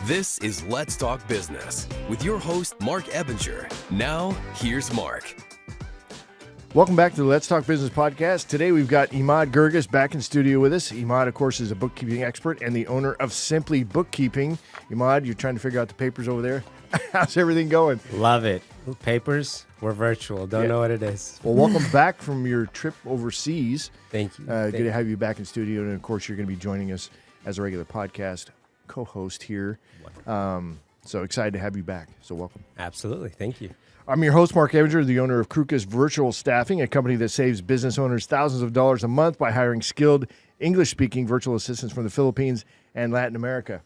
This is Let's Talk Business with your host, Marc Ebinger. Now, here's Marc. Welcome back to the Let's Talk Business podcast. Today we've got Emad Guirguis back in studio with us. Emad, of course, is a bookkeeping expert and the owner of Simpli Bookkeeping. Emad, you're trying to figure out the papers over there. How's everything going? Love it. Papers, we're virtual. Don't know what it is. Well, welcome back from your trip overseas. Thank you. Good to have you back in studio. And, of course, you're going to be joining us as a regular podcast co-host here. So excited to have you back. So welcome. Absolutely. Thank you. I'm your host, Marc Ebinger, the owner of Krukus Virtual Staffing, a company that saves business owners thousands of dollars a month by hiring skilled English-speaking virtual assistants from the Philippines and Latin America.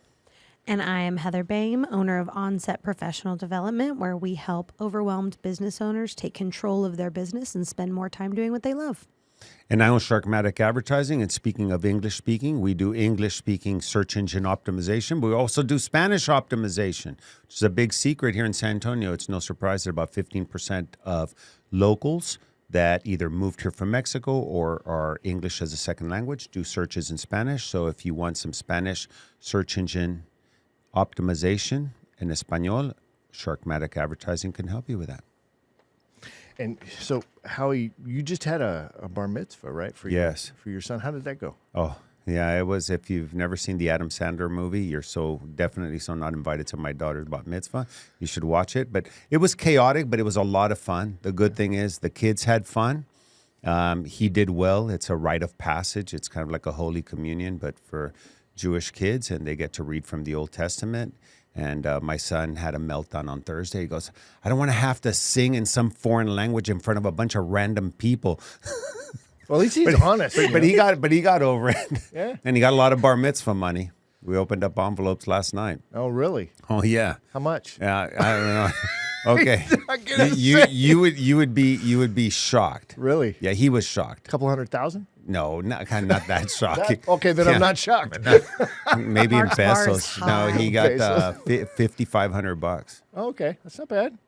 And I am Heather Boehme, owner of Onset Professional Development, where we help overwhelmed business owners take control of their business and spend more time doing what they love. And I own Sharkmatic Advertising. And speaking of English speaking, we do English speaking search engine optimization, but we also do Spanish optimization, which is a big secret here in San Antonio. It's no surprise that about 15% of locals that either moved here from Mexico or are English as a second language do searches in Spanish. So if you want some Spanish search engine optimization in Espanol, Sharkmatic Advertising can help you with that. And so, Howie, you just had a bar mitzvah, right? For Yes. for your son. How did that go? Oh, yeah, it was. If you've never seen the Adam Sandler movie, you're definitely not invited to my daughter's bat mitzvah. You should watch it. But it was chaotic, but it was a lot of fun. The good thing is the kids had fun. He did well. It's a rite of passage. It's kind of like a Holy Communion, but for Jewish kids, and they get to read from the Old Testament. And my son had a meltdown on Thursday. He goes, I don't want to have to sing in some foreign language in front of a bunch of random people. Well, at least he's honest. But he got over it. Yeah. And he got a lot of bar mitzvah money. We opened up envelopes last night. Oh, really? Oh, yeah. How much? Yeah, I don't know. Okay. you would be shocked. Really? Yeah, he was shocked. A couple $100,000? No, not that shocking. Okay, then Yeah. I'm not shocked. Maybe in Mark's bar is pesos. No, high. he got $5,500. Oh, okay, that's not bad.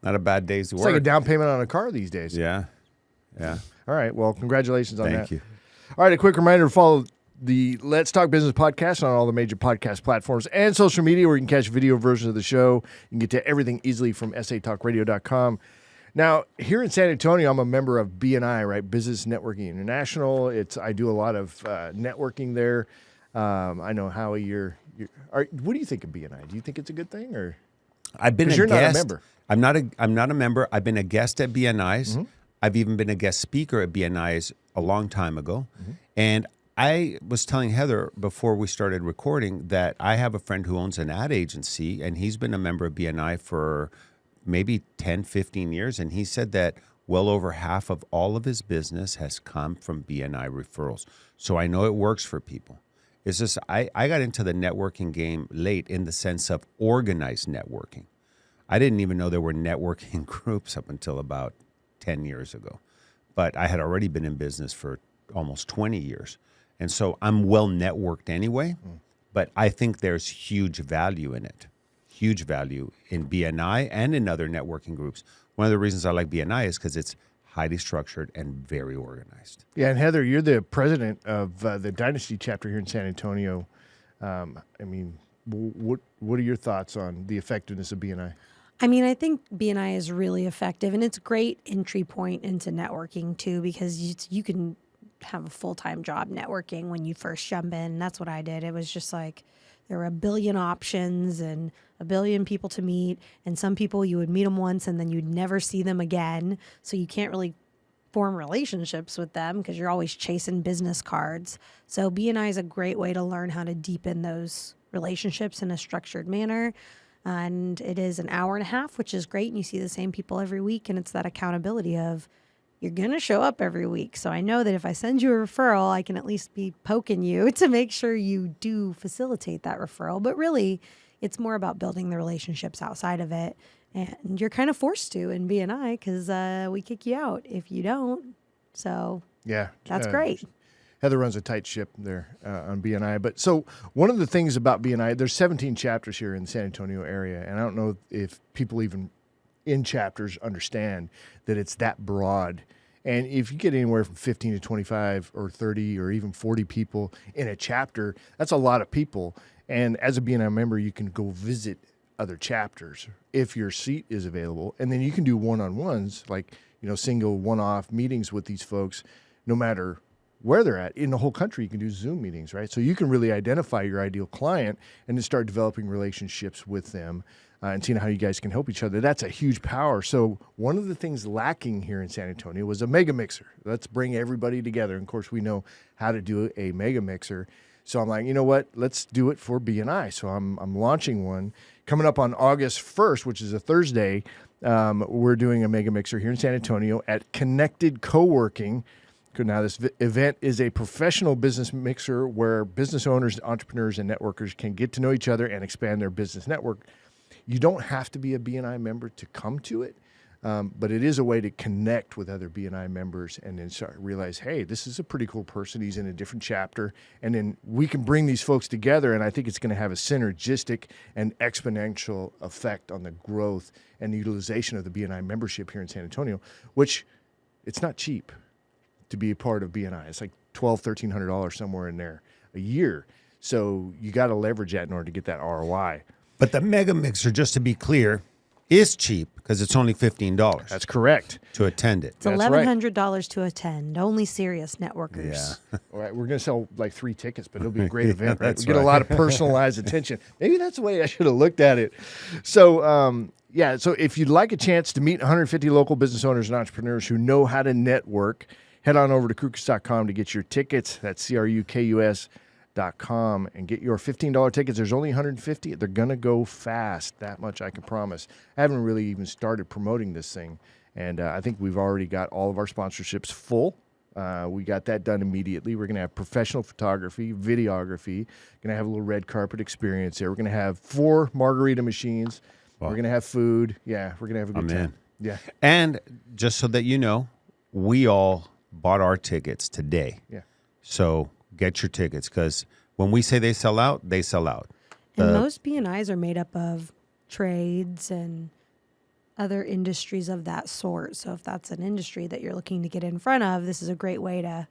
Not a bad day's It's work. like a down payment on a car these days. Yeah. Yeah. All right. Well, congratulations on that. Thank you. All right. A quick reminder to follow the Let's Talk Business podcast on all the major podcast platforms and social media where you can catch video versions of the show. You can get to everything easily from satalkradio.com. Now, here in San Antonio, I'm a member of BNI, right? Business Networking International. I do a lot of networking there. I know, Howie, what do you think of BNI? Do you think it's a good thing, or? I've been a You're guest. not a member. I'm not a member. I've been a guest at BNI's. Mm-hmm. I've even been a guest speaker at BNI's a long time ago. Mm-hmm. And I was telling Heather before we started recording that I have a friend who owns an ad agency, and he's been a member of BNI for maybe 10, 15 years. And he said that well over half of all of his business has come from BNI referrals. So I know it works for people. It's just I got into the networking game late in the sense of organized networking. I didn't even know there were networking groups up until about 10 years ago. But I had already been in business for almost 20 years. And so I'm well networked anyway, but I think there's huge value in it. Huge value in BNI and in other networking groups. One of the reasons I like BNI is because it's highly structured and very organized. Yeah, and Heather, you're the president of the Dynasty chapter here in San Antonio. What are your thoughts on the effectiveness of BNI? I mean, I think BNI is really effective, and it's a great entry point into networking too, because you can have a full-time job networking when you first jump in. That's what I did. It was just like there were a billion options and a billion people to meet, and some people you would meet them once and then you'd never see them again. So you can't really form relationships with them because you're always chasing business cards. So BNI is a great way to learn how to deepen those relationships in a structured manner. And it is an hour and a half, which is great. And you see the same people every week. And it's that accountability of you're going to show up every week. So I know that if I send you a referral, I can at least be poking you to make sure you do facilitate that referral. But really, it's more about building the relationships outside of it. And you're kind of forced to in BNI because we kick you out if you don't. So Yeah, that's great. Heather runs a tight ship there on BNI. But so one of the things about BNI, there's 17 chapters here in the San Antonio area. And I don't know if people even in chapters understand that it's that broad. And if you get anywhere from 15 to 25 or 30 or even 40 people in a chapter, that's a lot of people. And as a BNI member, you can go visit other chapters if your seat is available. And then you can do one-on-ones, like, single one-off meetings with these folks, no matter where they're at. In the whole country, you can do Zoom meetings, right? So you can really identify your ideal client and then start developing relationships with them and seeing how you guys can help each other. That's a huge power. So one of the things lacking here in San Antonio was a mega mixer. Let's bring everybody together. And of course, we know how to do a mega mixer. So I'm like, you know what? Let's do it for BNI. So I'm launching one coming up on August 1st, which is a Thursday. We're doing a mega mixer here in San Antonio at Connected Co-working. Now, this event is a professional business mixer where business owners, entrepreneurs, and networkers can get to know each other and expand their business network. You don't have to be a BNI member to come to it, but it is a way to connect with other BNI members and then start realize, hey, this is a pretty cool person. He's in a different chapter. And then we can bring these folks together, and I think it's going to have a synergistic and exponential effect on the growth and the utilization of the BNI membership here in San Antonio, which it's not cheap to be a part of BNI. It's like $1,200, $1,300 somewhere in there a year. So you got to leverage that in order to get that ROI. But the mega mixer, just to be clear, is cheap because it's only $15. That's correct. To attend it. It's $1,100 to attend. Only serious networkers. Yeah. All right, we're going to sell like 3 tickets, but it'll be a great event, right? We get a lot of personalized attention. Maybe that's the way I should have looked at it. So, so if you'd like a chance to meet 150 local business owners and entrepreneurs who know how to network, head on over to Krukus.com to get your tickets. That's CRUKUS.com and get your $15 tickets. There's only 150. They're going to go fast. That much I can promise. I haven't really even started promoting this thing, and I think we've already got all of our sponsorships full. We got that done immediately. We're going to have professional photography, videography. Going to have a little red carpet experience there. We're going to have 4 margarita machines. Wow. We're going to have food. Yeah, we're going to have a good time. Yeah. And just so that you know, we all bought our tickets today. Yeah. So get your tickets because when we say they sell out, they sell out. And most BNIs are made up of trades and other industries of that sort. So if that's an industry that you're looking to get in front of, this is a great way to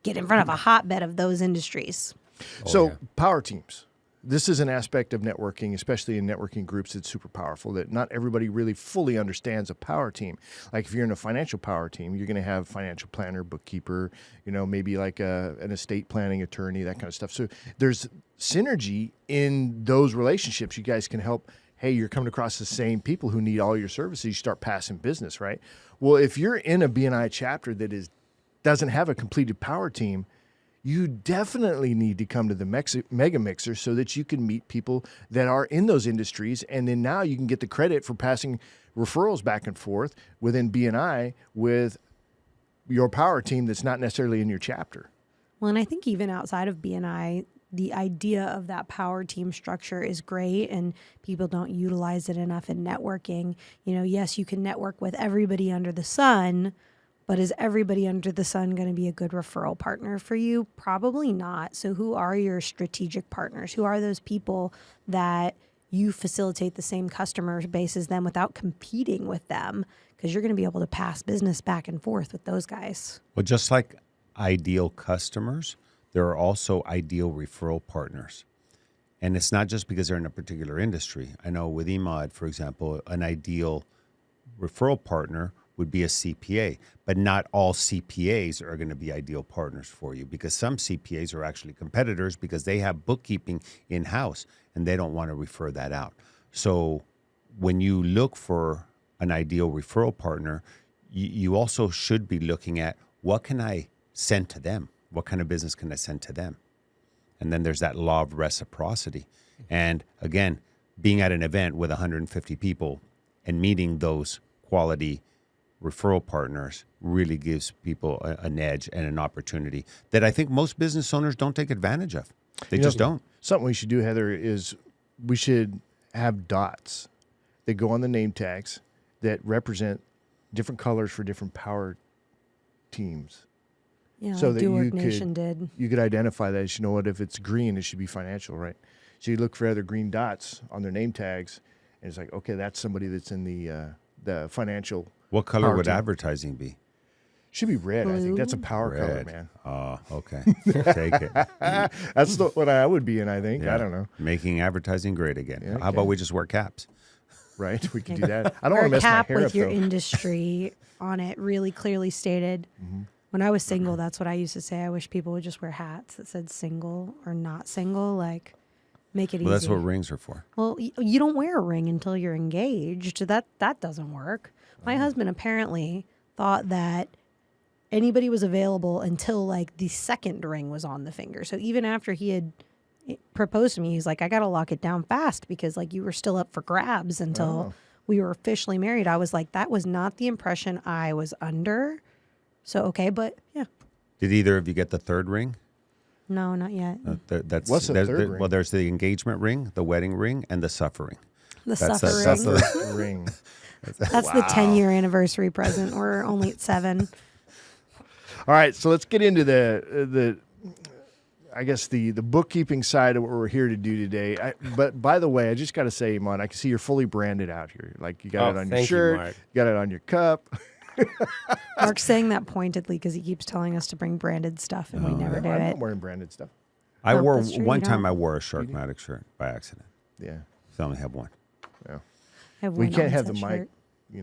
get in front of a hotbed of those industries. Power teams. This is an aspect of networking, especially in networking groups, that's super powerful, that not everybody really fully understands a power team. Like if you're in a financial power team, you're going to have a financial planner, bookkeeper, maybe like an estate planning attorney, that kind of stuff. So there's synergy in those relationships. You guys can help. Hey, you're coming across the same people who need all your services. You start passing business, right? Well, if you're in a BNI chapter that doesn't have a completed power team, you definitely need to come to the Mega Mixer so that you can meet people that are in those industries. And then now you can get the credit for passing referrals back and forth within BNI with your power team that's not necessarily in your chapter. Well, and I think even outside of BNI, the idea of that power team structure is great, and people don't utilize it enough in networking. Yes, you can network with everybody under the sun, but is everybody under the sun going to be a good referral partner for you? Probably not. So who are your strategic partners? Who are those people that you facilitate the same customer base as them without competing with them? Because you're going to be able to pass business back and forth with those guys. Well, just like ideal customers, there are also ideal referral partners. And it's not just because they're in a particular industry. I know with Emad, for example, an ideal referral partner would be a CPA, but not all CPAs are going to be ideal partners for you because some CPAs are actually competitors because they have bookkeeping in-house and they don't want to refer that out. So when you look for an ideal referral partner, you also should be looking at what can I send to them? What kind of business can I send to them? And then there's that law of reciprocity. And again, being at an event with 150 people and meeting those quality referral partners really gives people an edge and an opportunity that I think most business owners don't take advantage of. They just don't. Something we should do, Heather, is we should have dots that go on the name tags that represent different colors for different power teams. Yeah, so like that Do Work Nation did. You could identify that as, if it's green, it should be financial, right? So you look for other green dots on their name tags, and it's like, okay, that's somebody that's in the financial. What color would team. advertising be? Should be red. I think that's a Blue? power color, Red. man. Oh, okay. Take it. That's what I would be in. I think. I don't know. Making advertising great again. Yeah, How okay. about we just wear caps? Right? We could do that. I don't Or want to a mess my cap hair with up your though. industry on it, really clearly stated. When I was single, that's what I used to say. I wish people would just wear hats that said single or not single. Like, make it easy. Well, that's what rings are for. Well, you don't wear a ring until you're engaged. That doesn't work. My husband apparently thought that anybody was available until like the second ring was on the finger. So even after he had proposed to me, he's like, I got to lock it down fast because like you were still up for grabs until we were officially married. I was like, that was not the impression I was under. So, okay, but yeah. Did either of you get the third ring? No, not yet. That's What's the there's- third ring? Well, there's the engagement ring, the wedding ring, and the suffering. The That's suffering. that's the- Suffer ring. That's the 10-year anniversary present. We're only at 7. All right, so let's get into the I guess the bookkeeping side of what we're here to do today. But by the way, I just got to say, Emad, I can see you're fully branded out here. Like you got it on your thank you, shirt, Mark. you got it on your cup. Mark's saying that pointedly because he keeps telling us to bring branded stuff and we never do I'm it. not wearing branded stuff. I No, wore that's true, one you time. don't. I wore a Sharkmatic shirt by accident. Yeah, So I only have one. yeah. I have We one can't have the on-set mic,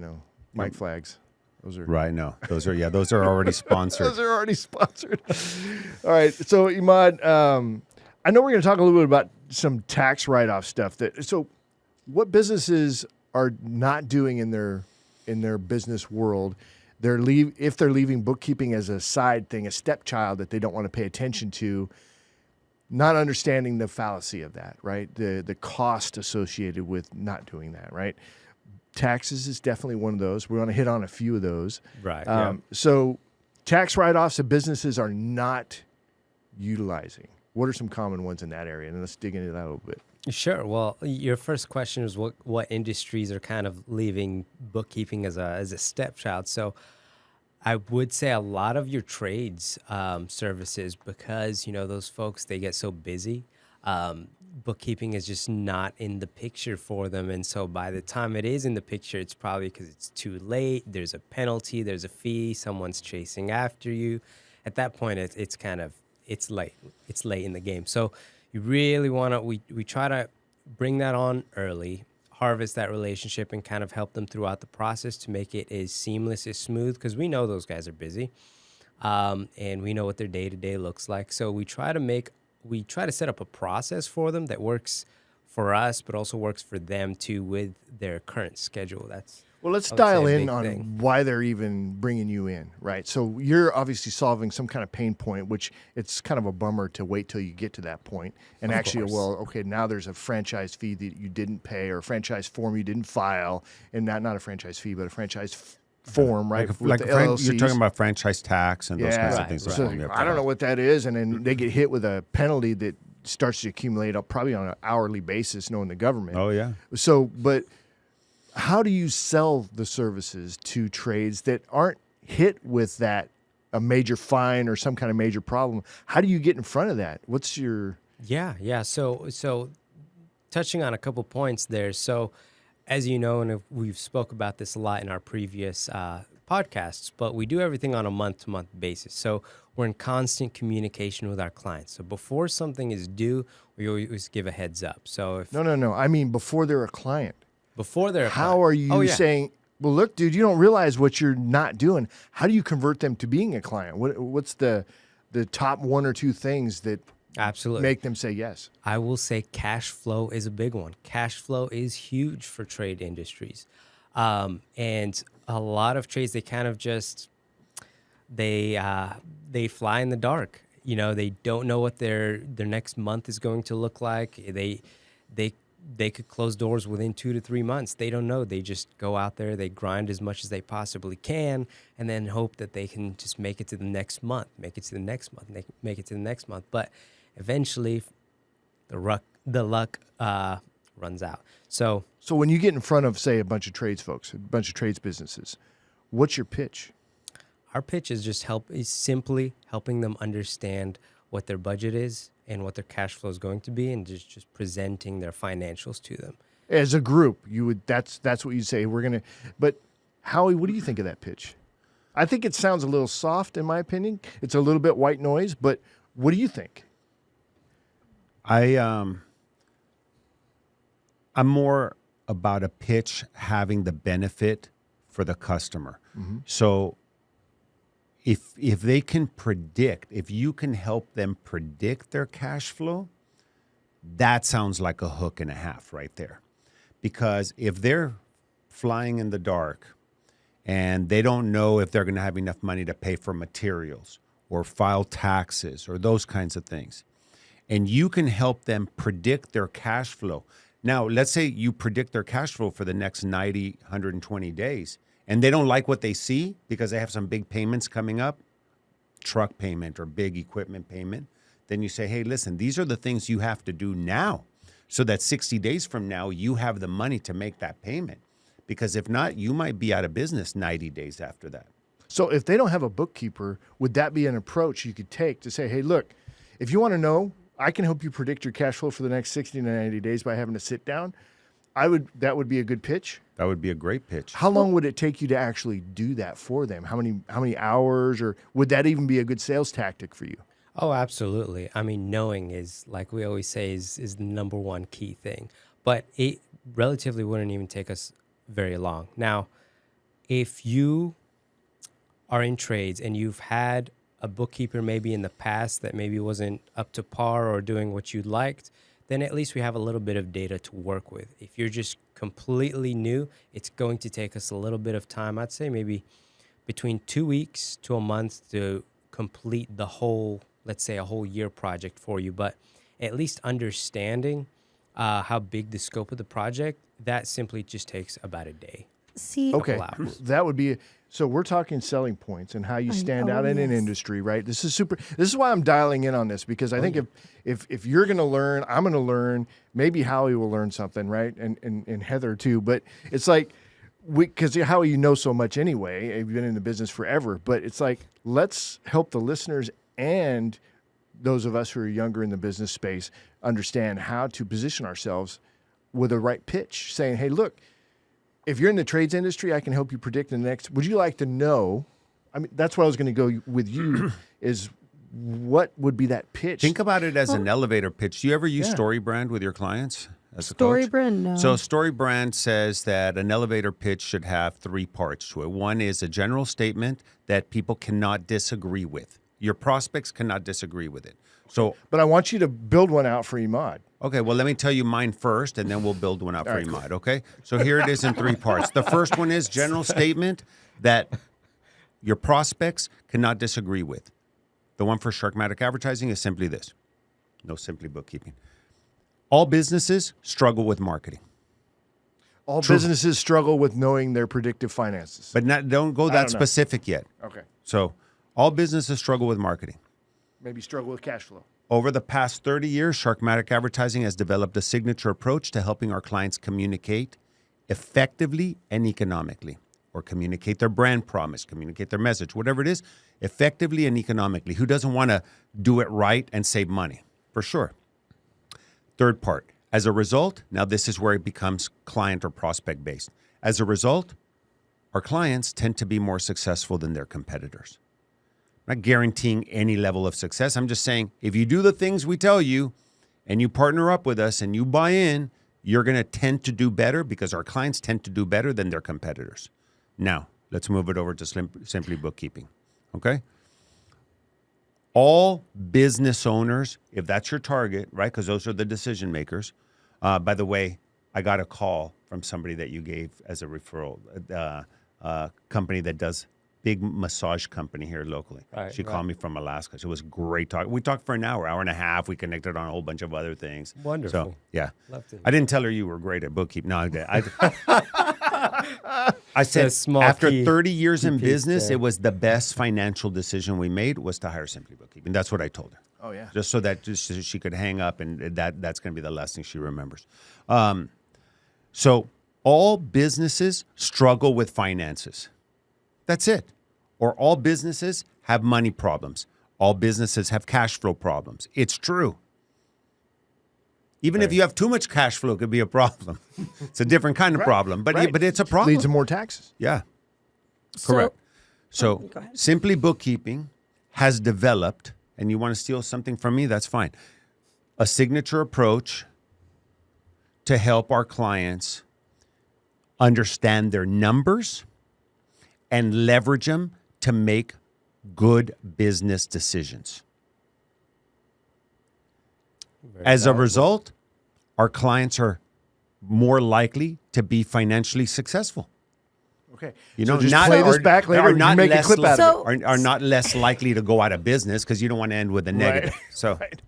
shirt. mic flags. Those are Right? No, those are already sponsored. Those are already sponsored. All right. So, Emad, I know we're going to talk a little bit about some tax write-off stuff. So, what businesses are not doing in their business world? If they're leaving bookkeeping as a side thing, a stepchild that they don't want to pay attention to, not understanding the fallacy of that, right? The cost associated with not doing that, right? Taxes is definitely one of those. We want to hit on a few of those. Right. So tax write-offs that businesses are not utilizing. What are some common ones in that area? And let's dig into that a little bit. Sure. Well, your first question is what industries are kind of leaving bookkeeping as a stepchild. So I would say a lot of your trades services, because, those folks, they get so busy. Bookkeeping is just not in the picture for them. And so by the time it is in the picture, it's probably because it's too late. There's a penalty, there's a fee, someone's chasing after you. At that point, it's late. It's late in the game. So you really want to, we try to bring that on early, harvest that relationship and kind of help them throughout the process to make it as seamless, as smooth, because we know those guys are busy. And we know what their day-to-day looks like. So we try to set up a process for them that works for us, but also works for them too with their current schedule. Well, let's I would say dial a in big on thing. why they're even bringing you in, right? So you're obviously solving some kind of pain point, which it's kind of a bummer to wait till you get to that point. And Of actually, course. well, okay, now there's a franchise fee that you didn't pay or a franchise form you didn't file, and not a franchise fee, but a franchise form, right? Like with the you're LLCs. talking about franchise tax and those kinds of Right, things. right. So that you have to I don't know have. what that is, and then they get hit with a penalty that starts to accumulate up probably on an hourly basis, knowing the government. Oh yeah. So, but how do you sell the services to trades that aren't hit with a major fine or some kind of major problem? How do you get in front of that? What's your... Yeah. So touching on a couple points there. So as you know, and we've spoke about this a lot in our previous podcasts, but we do everything on a month-to-month basis. So we're in constant communication with our clients. So before something is due, we always give a heads up. So if No. I mean, before they're a client. before they're a How client- are you Oh, yeah. saying, well, look, dude, you don't realize what you're not doing. How do you convert them to being a client? What's the top one or two things that Absolutely. make them say yes? I will say cash flow is a big one. Cash flow is huge for trade industries. And a lot of trades, they kind of just, they fly in the dark. They don't know what their next month is going to look like. They could close doors within 2 to 3 months. They don't know. They just go out there, they grind as much as they possibly can, and then hope that they can just make it to the next month, make it to the next month. But eventually, the luck runs out. So So when you get in front of, say, a bunch of trades folks, a bunch of trades businesses, what's your pitch? our pitch is simply helping them understand what their budget is and what their cash flow is going to be, and just presenting their financials to them. As a group, that's what you say. We're gonna. But Howie, what do you think of that pitch? I think it sounds a little soft, in my opinion. It's a little bit white noise, but what do you think? I'm more about a pitch having the benefit for the customer. So if they can predict, if you can help them predict their cash flow, that sounds like a hook and a half right there. Because if they're flying in the dark and they don't know if they're going to have enough money to pay for materials or file taxes or those kinds of things, and you can help them predict their cash flow. Now, let's say you predict their cash flow for the next 90, 120 days, and they don't like what they see because they have some big payments coming up, truck payment or big equipment payment. Then you say, hey, listen, these are the things you have to do now so that 60 days from now, you have the money to make that payment. Because if not, you might be out of business 90 days after that. So if they don't have a bookkeeper, would that be an approach you could take to say, hey, look, if you want to know, I can help you predict your cash flow for the next 60 to 90 days by having to sit down. That would be a good pitch. That would be a great pitch. How long would it take you to actually do that for them? How many hours, or would that even be a good sales tactic for you? Oh, absolutely. I mean, knowing is, like we always say, is the number one key thing. But it relatively wouldn't even take us very long. Now, if you are in trades and you've had a bookkeeper maybe in the past that maybe wasn't up to par or doing what you liked, then at least we have a little bit of data to work with. If you're just completely new, it's going to take us a little bit of time. I'd say maybe between 2 weeks to a month to complete the whole, let's say, a whole year project for you. But at least understanding how big the scope of the project, that simply just takes about a day. See, Okay, couple hours. that would be. So we're talking selling points and how you stand out in an industry, right? This is super. This is why I'm dialing in on this, because I think if you're going to learn, I'm going to learn. Maybe Howie will learn something, right? And Heather too. But it's like because Howie, you know so much anyway. You've been in the business forever. But it's like, let's help the listeners and those of us who are younger in the business space understand how to position ourselves with a right pitch, saying, hey, look, if you're in the trades industry, I can help you predict the next. Would you like to know? I mean, that's where I was going to go with you is what would be that pitch? Think about it as an elevator pitch. Do you ever use StoryBrand with your clients as a coach? StoryBrand, no. So StoryBrand says that an elevator pitch should have 3 parts to it. One is a general statement that people cannot disagree with. Your prospects cannot disagree with it. So, but I want you to build one out for Emad. okay, well, let me tell you mine first, and then we'll build one out for Emad, okay? So here it is in 3 parts. The first one is general statement that your prospects cannot disagree with. The one for Sharkmatic Advertising is simply this. No Simpli Bookkeeping. All businesses struggle with marketing. All businesses struggle with knowing their predictive finances. But don't go that specific yet. Okay. So all businesses struggle with marketing. Maybe struggle with cash flow. Over the past 30 years, Sharkmatic Advertising has developed a signature approach to helping our clients communicate effectively and economically, or communicate their brand promise, communicate their message, whatever it is, effectively and economically. Who doesn't want to do it right and save money? For sure. Third part, as a result, now this is where it becomes client or prospect based. As a result, our clients tend to be more successful than their competitors. I'm not guaranteeing any level of success. I'm just saying, if you do the things we tell you and you partner up with us and you buy in, you're going to tend to do better because our clients tend to do better than their competitors. Now, let's move it over to Simpli Bookkeeping, okay? All business owners, if that's your target, right, because those are the decision makers. By the way, I got a call from somebody that you gave as a referral, company that does big massage company here locally. She called me from Alaska. So it was great talk. We talked for an hour and a half. We connected on a whole bunch of other things. Wonderful. So, yeah. Love to. I didn't tell her you were great at bookkeeping. No, I said, small after key- 30 years in key piece business, there. it was the best financial decision we made was to hire Simpli Bookkeeping. That's what I told her. Oh, yeah. Just so that she could hang up, and that's going to be the last thing she remembers. So all businesses struggle with finances. That's it. Or all businesses have money problems. All businesses have cash flow problems. It's true. Even if you have too much cash flow, it could be a problem. It's a different kind of problem, but it's a problem. Leads to more taxes. Yeah, correct. So go ahead. Simpli Bookkeeping has developed, and you want to steal something from me, that's fine, a signature approach to help our clients understand their numbers and leverage them to make good business decisions. As a result, our clients are more likely to be financially successful. Okay. You So know, just not play this are- back later are and you not make a less clip out of it. are not less likely to go out of business because you don't want to end with a negative. So Right.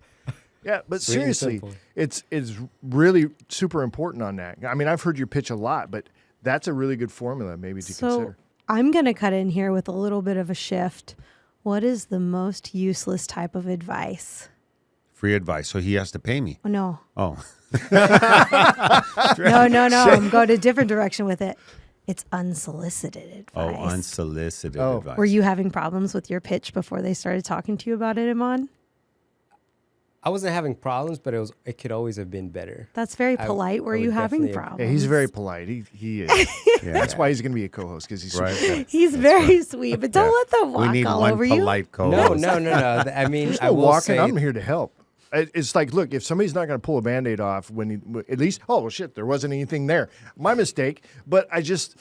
Yeah, but Sweet and seriously, simple. it's really super important on that. I mean, I've heard you pitch a lot, but that's a really good formula maybe to So consider. I'm going to cut in here with a little bit of a shift. What is the most useless type of advice? free advice. So he has to pay me. Oh, no. Oh, No. I'm going a different direction with it. It's unsolicited advice. unsolicited Oh. advice. Were you having problems with your pitch before they started talking to you about it, Emad? I wasn't having problems, but it could always have been better. That's very I- polite. Were I would you having definitely- problems? Yeah, he's very polite. He is. That's why he's going to be a co-host because he's super Right. polite. He's very sweet, but don't let them We walk need all one over you. polite No. co-host. I mean, There's I no will walking. say I'm here to help. It's like, look, if somebody's not going to pull a Band-Aid off at least, oh, well, shit, there wasn't anything there. My mistake. But I just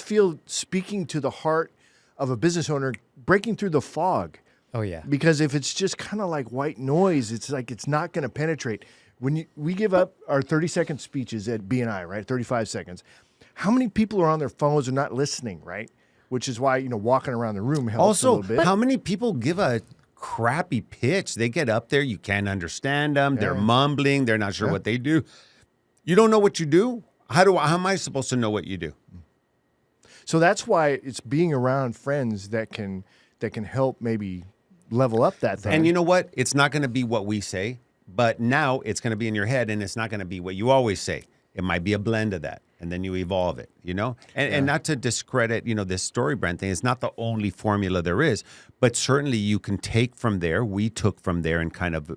feel speaking to the heart of a business owner, breaking through the fog. Oh yeah. Because if it's just kind of like white noise, it's like it's not going to penetrate. When we give up our 30-second speeches at BNI, right, 35 seconds, how many people are on their phones and not listening, right? Which is why, walking around the room helps a Also, little bit. how many people give a crappy pitch? They get up there, you can't understand them. They're mumbling. They're not sure what they do. You don't know what you do. How am I supposed to know what you do? So that's why it's being around friends that can help maybe level up that thing. And you know what? It's not going to be what we say, but now it's going to be in your head, and it's not going to be what you always say. It might be a blend of that, and then you evolve it, And not to discredit, this story brand thing. It's not the only formula there is, but certainly you can take from there. We took from there and kind of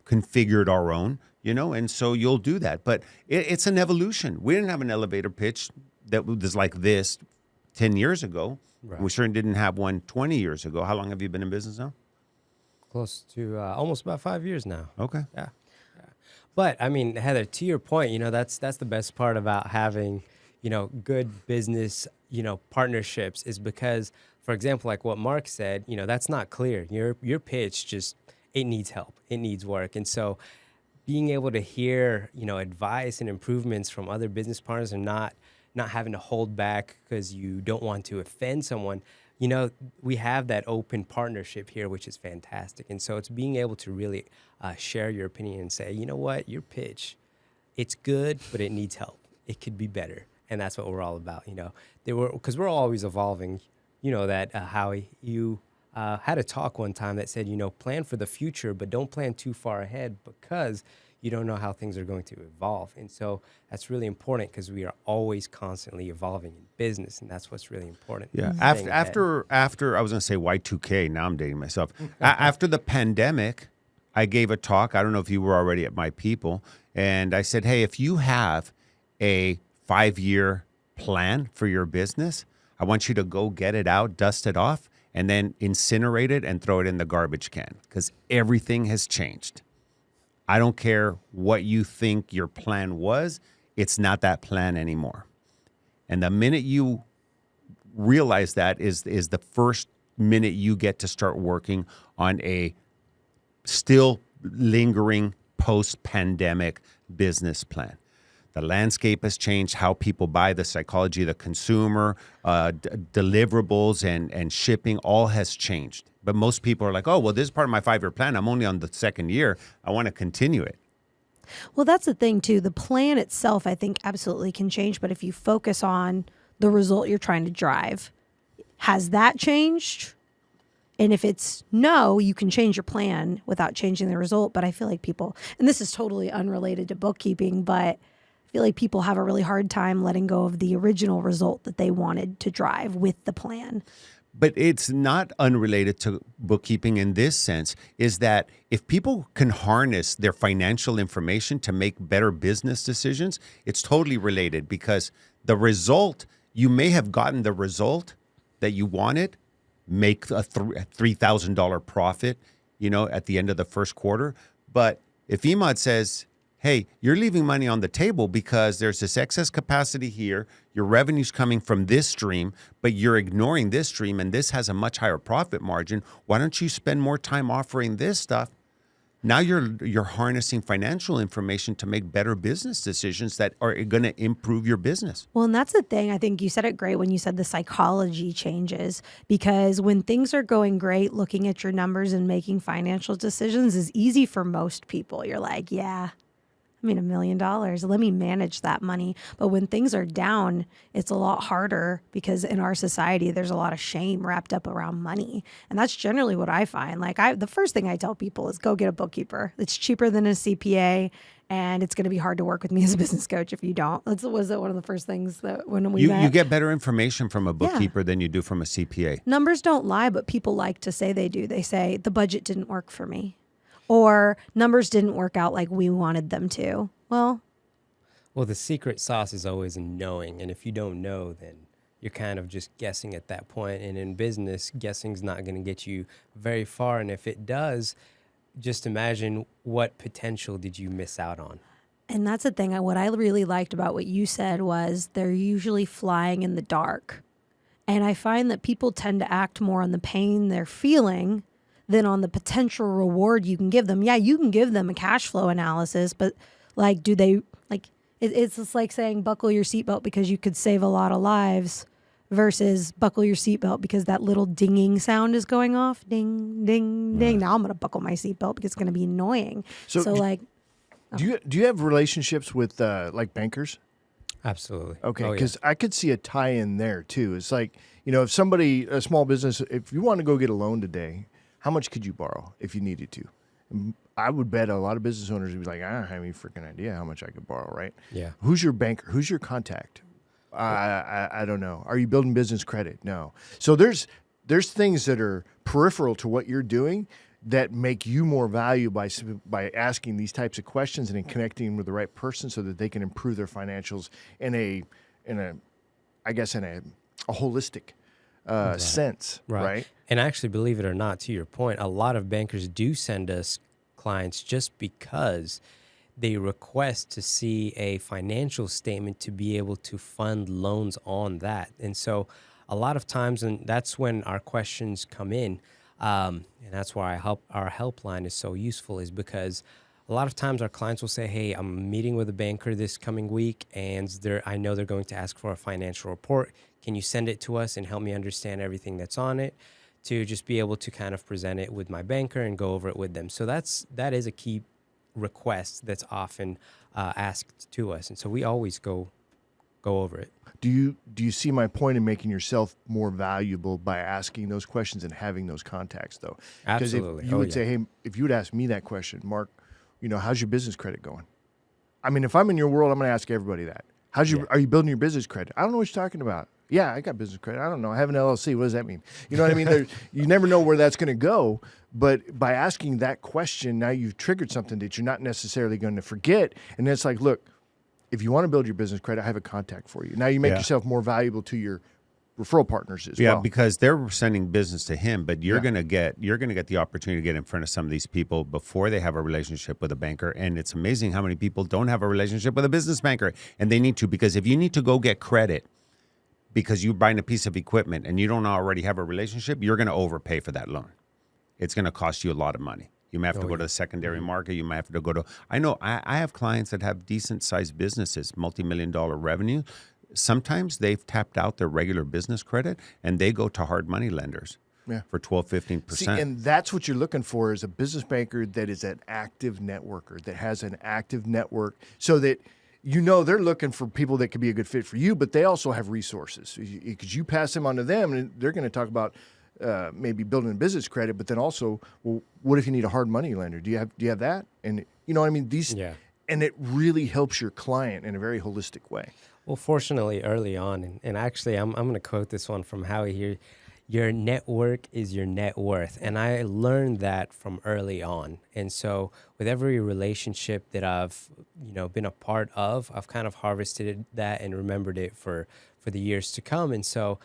configured our own, and so you'll do that. But it's an evolution. We didn't have an elevator pitch that was like this 10 years ago. Right. We certainly didn't have one 20 years ago. How long have you been in business now? Close to almost about 5 years now. Okay. Yeah. But I mean, Heather, to your point, that's the best part about having, good business, partnerships is because, for example, like what Mark said, that's not clear. Your pitch it needs help. It needs work. And so being able to hear, advice and improvements from other business partners and not having to hold back because you don't want to offend someone, we have that open partnership here, which is fantastic. And so it's being able to really share your opinion and say, you know what, your pitch, it's good, but it needs help. It could be better. And that's what we're all about, because we're always evolving. That Howie, you had a talk one time that said, plan for the future, but don't plan too far ahead because you don't know how things are going to evolve. And so that's really important because we are always constantly evolving in business, and that's what's really important. Yeah. Staying ahead. After I was going to say Y2K, now I'm dating myself. After the pandemic, I gave a talk. I don't know if you were already at My People. And I said, hey, if you have a 5-year plan for your business, I want you to go get it out, dust it off, and then incinerate it and throw it in the garbage can because everything has changed. I don't care what you think your plan was. It's not that plan anymore. And the minute you realize that is the first minute you get to start working on a still lingering post-pandemic business plan. The landscape has changed, how people buy, the psychology of the consumer, deliverables and shipping, all has changed. But most people are like, oh, well, this is part of my 5-year plan. I'm only on the 2nd year. I want to continue it. Well, that's the thing, too. The plan itself, I think, absolutely can change. But if you focus on the result you're trying to drive, has that changed? And if it's no, you can change your plan without changing the result. But I feel like people, and this is totally unrelated to bookkeeping, but I feel like people have a really hard time letting go of the original result that they wanted to drive with the plan. But it's not unrelated to bookkeeping in this sense, is that if people can harness their financial information to make better business decisions, it's totally related because the result, you may have gotten the result that you wanted, make a $3,000 profit, at the end of the first quarter. But if Emad says, hey, you're leaving money on the table because there's this excess capacity here, your revenue's coming from this stream, but you're ignoring this stream, and this has a much higher profit margin, why don't you spend more time offering this stuff? Now you're harnessing financial information to make better business decisions that are going to improve your business. Well, and that's the thing. I think you said it great when you said the psychology changes, because when things are going great, looking at your numbers and making financial decisions is easy for most people. You're like, yeah, I mean, $1 million, let me manage that money. But when things are down, it's a lot harder because in our society, there's a lot of shame wrapped up around money. And that's generally what I find. Like the first thing I tell people is go get a bookkeeper. It's cheaper than a CPA, and it's going to be hard to work with me as a business coach if you don't. Was it one of the first things that when we met? You get better information from a bookkeeper than you do from a CPA. Numbers don't lie, but people like to say they do. They say the budget didn't work for me, or numbers didn't work out like we wanted them to. Well, the secret sauce is always in knowing. And if you don't know, then you're kind of just guessing at that point. And in business, guessing's not going to get you very far. And if it does, just imagine what potential did you miss out on. And that's the thing. What I really liked about what you said was they're usually flying in the dark. And I find that people tend to act more on the pain they're feeling than on the potential reward you can give them. Yeah, you can give them a cash flow analysis, but like, do they, like, it's just like saying buckle your seatbelt because you could save a lot of lives versus buckle your seatbelt because that little dinging sound is going off. Ding, ding, ding. Now I'm going to buckle my seatbelt because it's going to be annoying. So do you have relationships with like bankers? Absolutely. Okay, because I could see a tie-in there too. It's like, if somebody, a small business, if you want to go get a loan today, how much could you borrow if you needed to? I would bet a lot of business owners would be like, I don't have any freaking idea how much I could borrow, right? Yeah. Who's your banker? Who's your contact? I don't know. Are you building business credit? No. So there's things that are peripheral to what you're doing that make you more valuable by asking these types of questions and then connecting with the right person so that they can improve their financials in a holistic sense, right? And actually, believe it or not, to your point, a lot of bankers do send us clients just because they request to see a financial statement to be able to fund loans on that. And so a lot of times, and that's when our questions come in, and that's why our helpline is so useful, is because a lot of times our clients will say, hey, I'm meeting with a banker this coming week, and I know they're going to ask for a financial report. Can you send it to us and help me understand everything that's on it, to just be able to kind of present it with my banker and go over it with them. So that is a key request that's often asked to us. And so we always go over it. Do you see my point in making yourself more valuable by asking those questions and having those contacts, though? Absolutely. Because if you would say, hey, if you would ask me that question, Mark, how's your business credit going? I mean, if I'm in your world, I'm going to ask everybody that. Are you building your business credit? I don't know what you're talking about. Yeah, I got business credit. I don't know. I have an LLC. What does that mean? You know what I mean? You never know where that's going to go. But by asking that question, now you've triggered something that you're not necessarily going to forget. And then it's like, look, if you want to build your business credit, I have a contact for you. Now you make yourself more valuable to your referral partners as well. Yeah, because they're sending business to him, but you're gonna get the opportunity to get in front of some of these people before they have a relationship with a banker. And it's amazing how many people don't have a relationship with a business banker, and they need to, because if you need to go get credit because you're buying a piece of equipment and you don't already have a relationship, you're going to overpay for that loan. It's going to cost you a lot of money. You might have to go to the secondary market. You might have to go to, I have clients that have decent sized businesses, multi-million-dollar revenue. Sometimes they've tapped out their regular business credit and they go to hard money lenders for 12, 15%. See, and that's what you're looking for, is a business banker that is an active networker, that has an active network, so that they're looking for people that could be a good fit for you, but they also have resources because you pass them on to them, and they're going to talk about maybe building a business credit, but then also, well, what if you need a hard money lender? Do you have that? And you know what I mean? And it really helps your client in a very holistic way. Well, fortunately, early on, and actually, I'm going to quote this one from Howie here. Your network is your net worth. And I learned that from early on. And so with every relationship that I've, been a part of, I've kind of harvested that and remembered it for the years to come. And so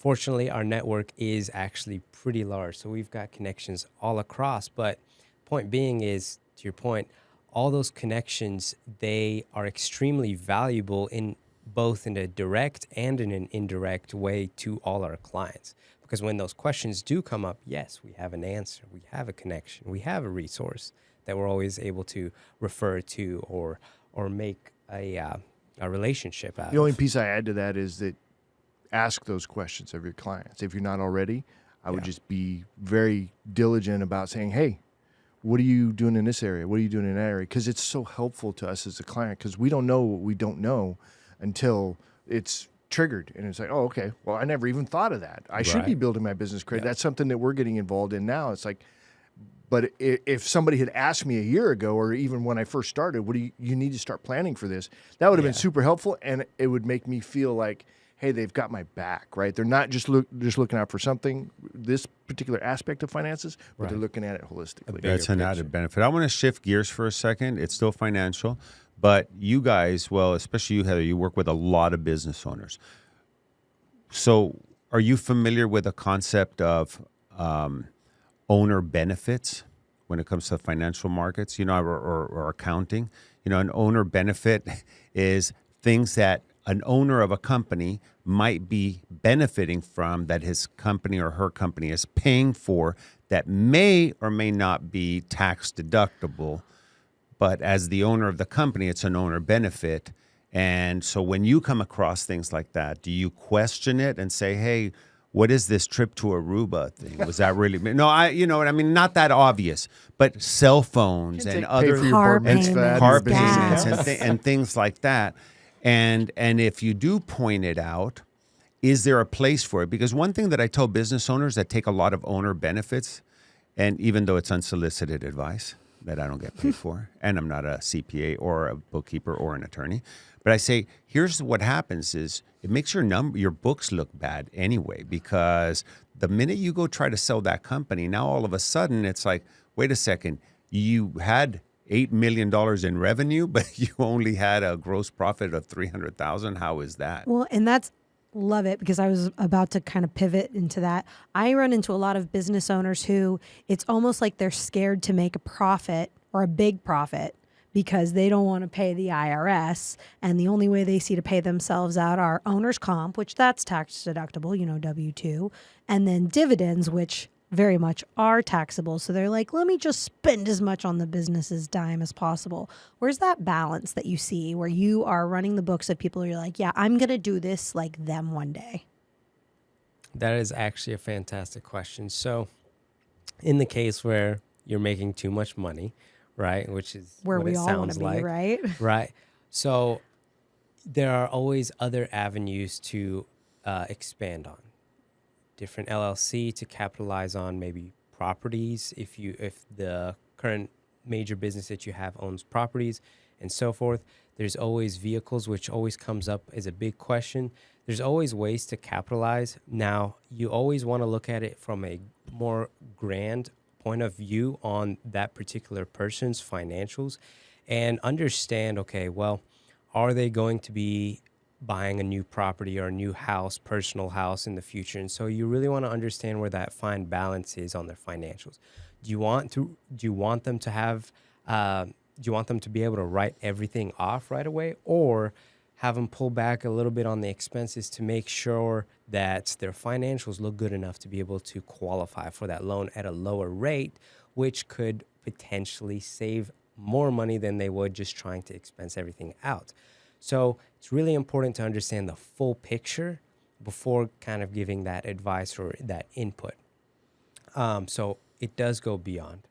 Fortunately, our network is actually pretty large, so we've got connections all across. But point being is, to your point, all those connections, they are extremely valuable in both in a direct and in an indirect way to all our clients. Because when those questions do come up, yes, we have an answer, we have a connection, we have a resource that we're always able to refer to or make a relationship out The only of. piece I add to that is that ask those questions of your clients. If you're not already, I would Yeah. just be very diligent about saying, hey, what are you doing in this area? What are you doing in that area? Because it's so helpful to us as a client, because we don't know what we don't know until it's triggered. And it's like, oh, okay, well, I never even thought of that. I should be Right. building my business credit. Yeah. That's something that we're getting involved in now. It's like, but if somebody had asked me a year ago, or even when I first started, what do you need to start planning for this? That would have been Yeah. super helpful, and it would make me feel like, hey, they've got my back, right? They're not just looking out for something, this particular aspect of finances, but they're Right. looking at it holistically. bigger That's an picture. added benefit. I want to shift gears for a second. It's still financial, but you guys, well, especially you, Heather, you work with a lot of business owners. So are you familiar with the concept of owner benefits when it comes to financial markets, or accounting? An owner benefit is things that an owner of a company might be benefiting from, that his company or her company is paying for, that may or may not be tax deductible. But as the owner of the company, it's an owner benefit. And so when you come across things like that, do you question it and say, hey, what is this trip to Aruba thing? Was that really? No, you know what I mean? Not that obvious, but cell phones and Pay other for your Car bar mitzvah, payments, car your business payments account. and things like that. And if you do point it out, is there a place for it? Because one thing that I tell business owners that take a lot of owner benefits, and even though it's unsolicited advice that I don't get paid for, and I'm not a CPA or a bookkeeper or an attorney, but I say, here's what happens is it makes your books look bad anyway, because the minute you go try to sell that company, now all of a sudden it's like, wait a second, you had $8 million in revenue, but you only had a gross profit of $300,000. How is that? Well, and that's love it, because I was about to kind of pivot into that. I run into a lot of business owners who it's almost like they're scared to make a profit or a big profit because they don't want to pay the IRS. And the only way they see to pay themselves out are owner's comp, which that's tax deductible, W-2, and then dividends, which very much are taxable. So they're like, let me just spend as much on the business's dime as possible. Where's that balance that you see where you are running the books of people who you're like, yeah, I'm going to do this like them one day? That is actually a fantastic question. So in the case where you're making too much money, right, which is Where what we it all want to sounds be, like, right? right? So there are always other avenues to expand on. Different LLC to capitalize on maybe properties if the current major business that you have owns properties and so forth. There's always vehicles, which always comes up as a big question. There's always ways to capitalize. Now, you always want to look at it from a more grand point of view on that particular person's financials and understand, okay, well, are they going to be buying a new property or a new house, personal house in the future? And so you really want to understand where that fine balance is on their financials. Do you want them to have, do you want them to be able to write everything off right away, or have them pull back a little bit on the expenses to make sure that their financials look good enough to be able to qualify for that loan at a lower rate, which could potentially save more money than they would just trying to expense everything out? So it's really important to understand the full picture before kind of giving that advice or that input. So it does go beyond.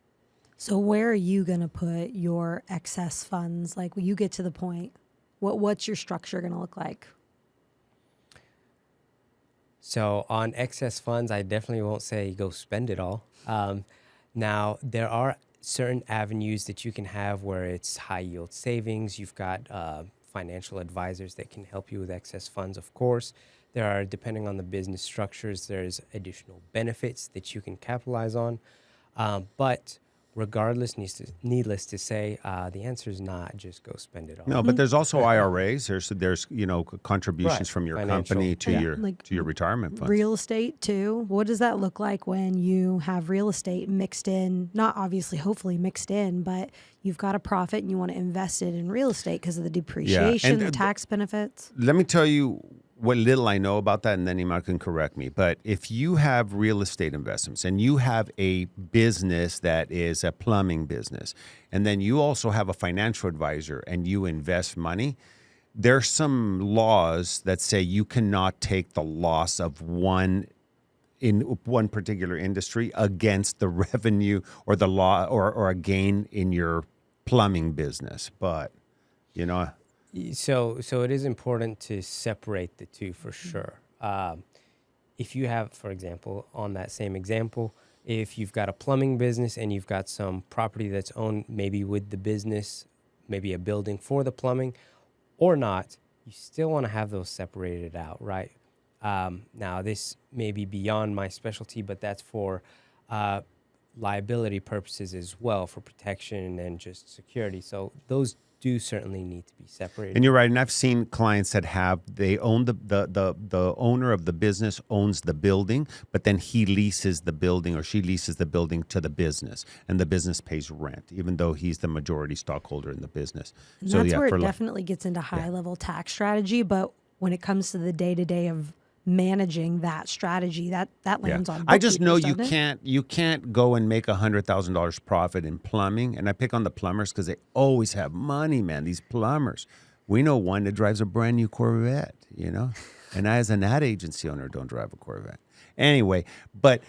So where are you going to put your excess funds? Like when you get to the point, what's your structure going to look like? So on excess funds, I definitely won't say go spend it all. Now, there are certain avenues that you can have where it's high yield savings. You've got financial advisors that can help you with excess funds, of course. There are, depending on the business structures, there's additional benefits that you can capitalize on. But regardless, needless to say, the answer is not just go spend it all. No, but there's also IRAs. There's contributions Right. from your Financial. company to Yeah. your Like to your retirement funds. Real estate too. What does that look like when you have real estate mixed in? Not obviously, hopefully mixed in, but you've got a profit and you want to invest it in real estate because of the depreciation, And, the tax benefits. Let me tell you what little I know about that, and then Emad can correct me. But if you have real estate investments and you have a business that is a plumbing business, and then you also have a financial advisor and you invest money, there's some laws that say you cannot take the loss of one in one particular industry against the revenue or the law or a gain in your plumbing business. But, So it is important to separate the two for sure. If you have, for example, on that same example, if you've got a plumbing business and you've got some property that's owned maybe with the business, maybe a building for the plumbing or not, you still want to have those separated out, right? Now, this may be beyond my specialty, but that's for liability purposes as well, for protection and just security. So those do certainly need to be separated. And you're right. And I've seen clients that they own the owner of the business owns the building, but then he leases the building or she leases the building to the business, and the business pays rent, even though he's the majority stockholder in the business. And that's where it definitely gets into high level tax strategy. But when it comes to the day to day of managing that strategy, that lands on. I just know you bookkeepers, can't go and make $100,000 profit in plumbing, and I pick on the plumbers because they always have money, man. These plumbers, we know one that drives a brand new Corvette, and I, as an ad agency owner, don't drive a Corvette anyway. But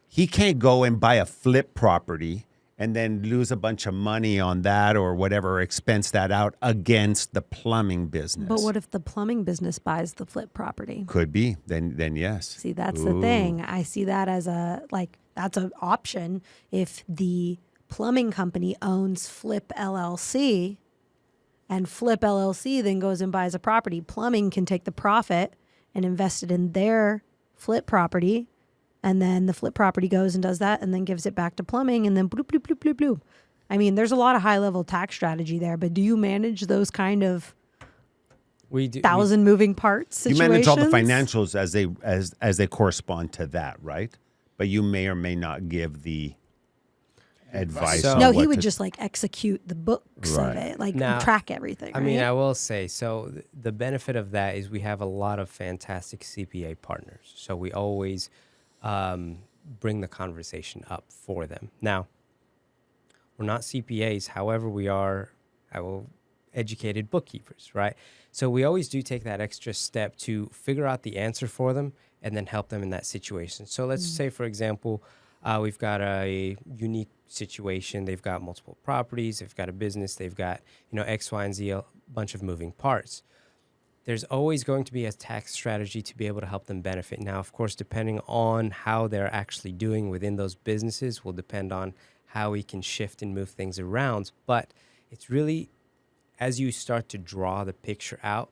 he can't go and buy a flip property and then lose a bunch of money on that or whatever, expense that out against the plumbing business. But what if the plumbing business buys the flip property? Could be. Then yes. See, that's the thing. I see that as that's an option. If the plumbing company owns Flip LLC and Flip LLC then goes and buys a property, plumbing can take the profit and invest it in their flip property. And then the flip property goes and does that and then gives it back to plumbing and then bloop, bloop, bloop, bloop, bloop. I mean, there's a lot of high-level tax strategy there, but do you manage those kind of moving parts situations? You manage all the financials as they correspond to that, right? But you may or may not give advice. No, he would just execute the books Right. of it, Now, track everything. I mean, I will say, so the benefit of that is we have a lot of fantastic CPA partners. So we always bring the conversation up for them. Now, we're not CPAs. However, we are educated bookkeepers, right? So we always do take that extra step to figure out the answer for them and then help them in that situation. So let's say, for example, we've got a unique situation. They've got multiple properties. They've got a business. They've got, X, Y, and Z, a bunch of moving parts. There's always going to be a tax strategy to be able to help them benefit. Now, of course, depending on how they're actually doing within those businesses will depend on how we can shift and move things around. But it's really, as you start to draw the picture out,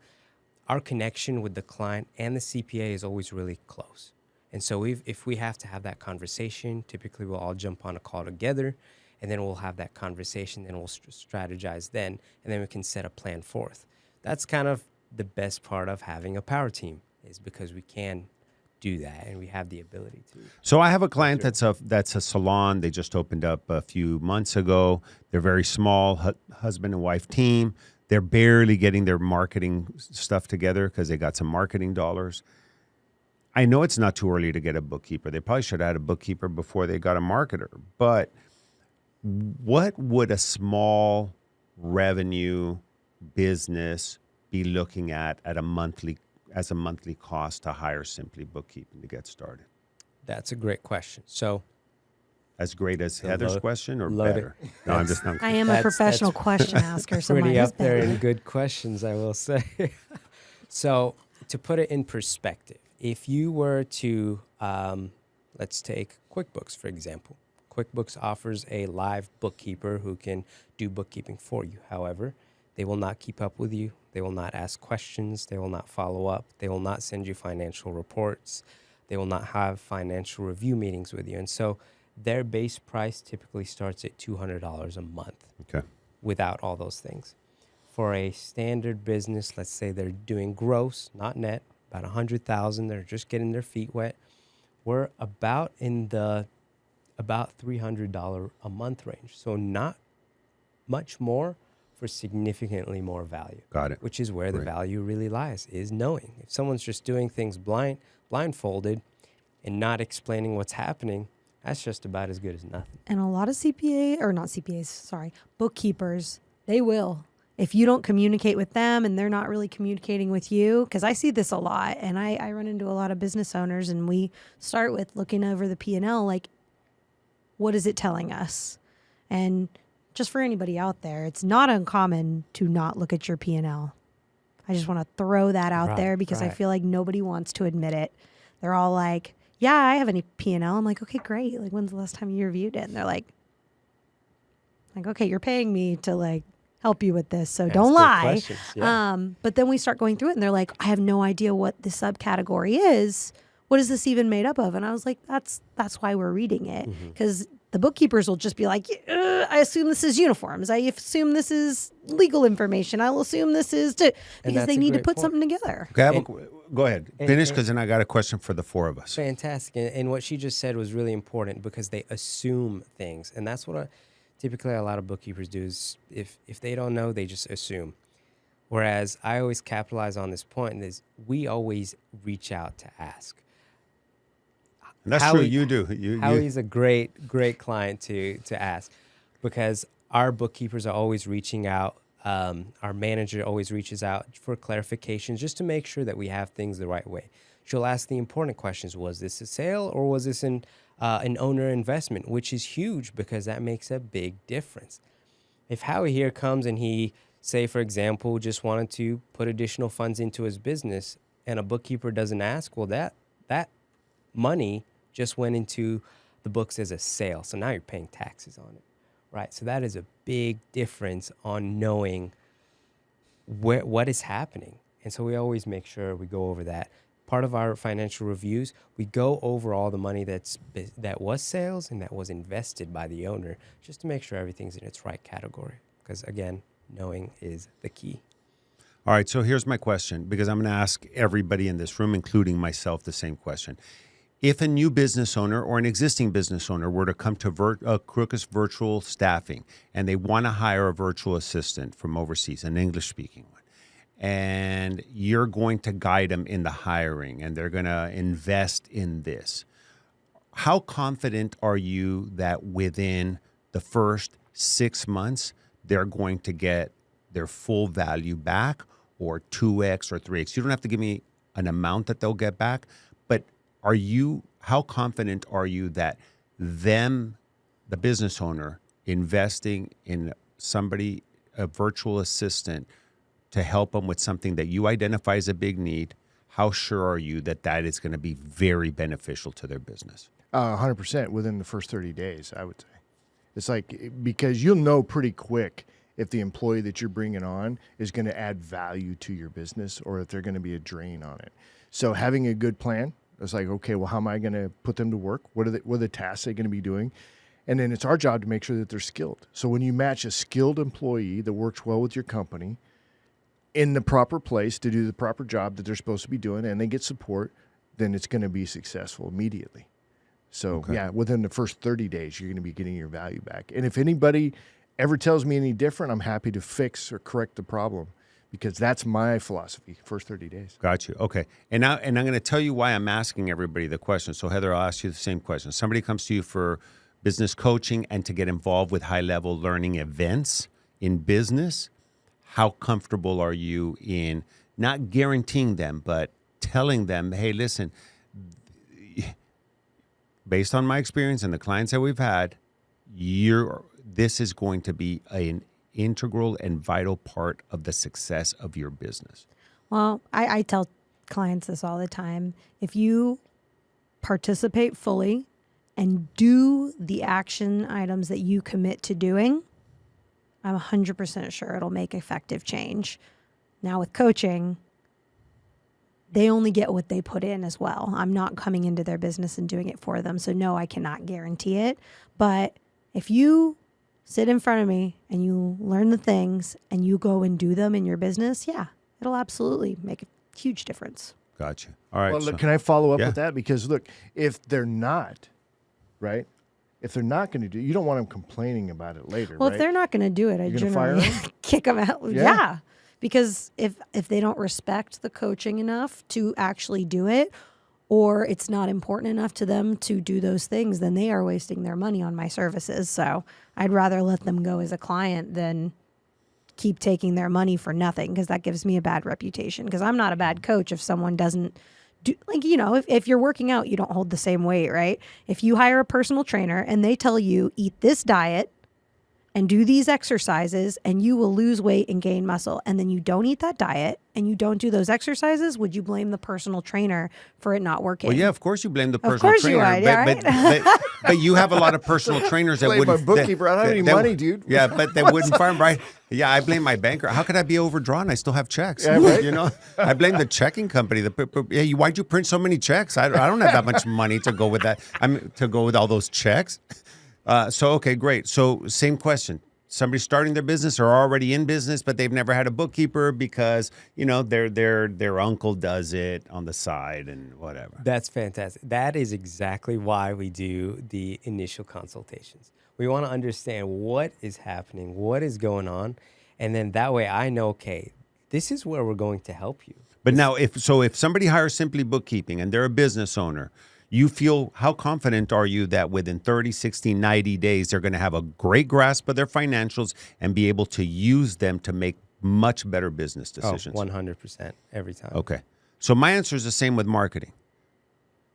our connection with the client and the CPA is always really close. And so if we have to have that conversation, typically we'll all jump on a call together, and then we'll have that conversation, and we'll strategize then, and then we can set a plan forth. That's kind of the best part of having a power team, is because we can do that and we have the ability to. So I have a client that's a salon. They just opened up a few months ago. They're very small, husband and wife team. They're barely getting their marketing stuff together because they got some marketing dollars. I know it's not too early to get a bookkeeper. They probably should have had a bookkeeper before they got a marketer. But what would a small revenue business be looking at a monthly cost to hire Simpli Bookkeeping to get started? That's a great question. So, as great as Heather's question, or loaded. better? No, I'm just. I am a professional question asker, so pretty mine is up there better. in good questions, I will say. So, to put it in perspective, if you were to, let's take QuickBooks, for example. QuickBooks offers a live bookkeeper who can do bookkeeping for you. However, they will not keep up with you. They will not ask questions. They will not follow up. They will not send you financial reports. They will not have financial review meetings with you. And so their base price typically starts at $200 a month. Okay. Without all those things. For a standard business, let's say they're doing gross, not net, about 100,000, they're just getting their feet wet. We're about in the about $300 a month range. So not much more for significantly more value. Got it. Which is where the Great. value really lies, is knowing. If someone's just doing things blindfolded and not explaining what's happening, that's just about as good as nothing. And a lot of bookkeepers, they will. If you don't communicate with them and they're not really communicating with you, because I see this a lot, and I run into a lot of business owners, and we start with looking over the P&L, like, what is it telling us? And just for anybody out there, it's not uncommon to not look at your P&L. I just want to throw that out there because I feel like nobody wants to admit it. They're all like, yeah, I have any P&L. I'm like, okay, great. Like, when's the last time you reviewed it? And they're like, okay, you're paying me to like help you with this, so don't lie. Yeah. But then we start going through it, and they're like, I have no idea what the subcategory is. What is this even made up of? And I was like, that's why we're reading it, because the bookkeepers will just be like, I assume this is uniforms. I assume this is legal information. I'll assume this is because they need to put something together. Okay, go ahead. Finish, because then I got a question for the four of us. Fantastic. And what she just said was really important, because they assume things. And that's what typically a lot of bookkeepers do, is if they don't know, they just assume. Whereas I always capitalize on this point, is we always reach out to ask. And that's true. You do. Howie's a great client to ask, because our bookkeepers are always reaching out. Our manager always reaches out for clarifications, just to make sure that we have things the right way. She'll ask the important questions. Was this a sale, or was this an owner investment? Which is huge, because that makes a big difference. If Howie here comes and he, say, for example, just wanted to put additional funds into his business, and a bookkeeper doesn't ask, well, that money just went into the books as a sale. So now you're paying taxes on it, right? So that is a big difference on knowing what is happening. And so we always make sure we go over that. Part of our financial reviews, we go over all the money that was sales and that was invested by the owner, just to make sure everything's in its right category. Because again, knowing is the key. All right, so here's my question, because I'm going to ask everybody in this room, including myself, the same question. If a new business owner or an existing business owner were to come to Crookus Virtual Staffing, and they want to hire a virtual assistant from overseas, an English-speaking one, and you're going to guide them in the hiring, and they're going to invest in this, how confident are you that within the first 6 months they're going to get their full value back, or 2x or 3x? You don't have to give me an amount that they'll get back, but how confident are you that the business owner, investing in somebody, a virtual assistant, to help them with something that you identify as a big need, how sure are you that is going to be very beneficial to their business? 100% within the first 30 days, I would say. It's like, because you'll know pretty quick if the employee that you're bringing on is going to add value to your business, or if they're going to be a drain on it. So having a good plan, it's like, okay, well, how am I going to put them to work? What are the tasks they're going to be doing? And then it's our job to make sure that they're skilled. So when you match a skilled employee that works well with your company in the proper place to do the proper job that they're supposed to be doing, and they get support, then it's going to be successful immediately. So, yeah, within the first 30 days, you're going to be getting your value back. And if anybody ever tells me any different, I'm happy to fix or correct the problem, because that's my philosophy, first 30 days. Got you. Okay. And I'm going to tell you why I'm asking everybody the question. So, Heather, I'll ask you the same question. Somebody comes to you for business coaching and to get involved with high-level learning events in business. How comfortable are you in not guaranteeing them, but telling them, hey, listen, based on my experience and the clients that we've had, this is going to be an integral and vital part of the success of your business? Well, I tell clients this all the time. If you participate fully and do the action items that you commit to doing, I'm 100% sure it'll make effective change. Now with coaching, they only get what they put in as well. I'm not coming into their business and doing it for them. So no, I cannot guarantee it. But if you sit in front of me and you learn the things and you go and do them in your business, yeah, it'll absolutely make a huge difference. Gotcha. All right. Well, so- look, can I follow up Yeah. with that? Because look, if they're not, right? If they're not going to do, you don't want them complaining about it later. Well, right? if they're not going to do it, I You're gonna fire generally them? kick them out. Yeah. Yeah. Because if they don't respect the coaching enough to actually do it, or it's not important enough to them to do those things, then they are wasting their money on my services. So I'd rather let them go as a client than keep taking their money for nothing, because that gives me a bad reputation. Because I'm not a bad coach if someone doesn't do, like, you know, if you're working out, you don't hold the same weight, right? If you hire a personal trainer and they tell you, eat this diet and do these exercises and you will lose weight and gain muscle, and then you don't eat that diet and you don't do those exercises, would you blame the personal trainer for it not working? Well, yeah, of course you blame the Of personal course you trainer. would, yeah, but you have a lot of personal trainers that Blame wouldn't. my bookkeeper. I don't have any money, dude. Yeah, but they wouldn't farm, right? Yeah, I blame my banker. How could I be overdrawn? I still have checks. Yeah, right. You know, I blame the checking company. Why'd you print so many checks? I don't have that much money to go with that. To go with all those checks. So okay, great. So same question. Somebody starting their business or already in business, but they've never had a bookkeeper because, you know, their uncle does it on the side and whatever. That's fantastic. That is exactly why we do the initial consultations. We want to understand what is happening, what is going on, and then that way I know, okay, this is where we're going to help you. But now, if somebody hires Simpli Bookkeeping and they're a business owner, you feel, how confident are you that within 30, 60, 90 days, they're going to have a great grasp of their financials and be able to use them to make much better business decisions? 100% every time. Okay. So my answer is the same with marketing.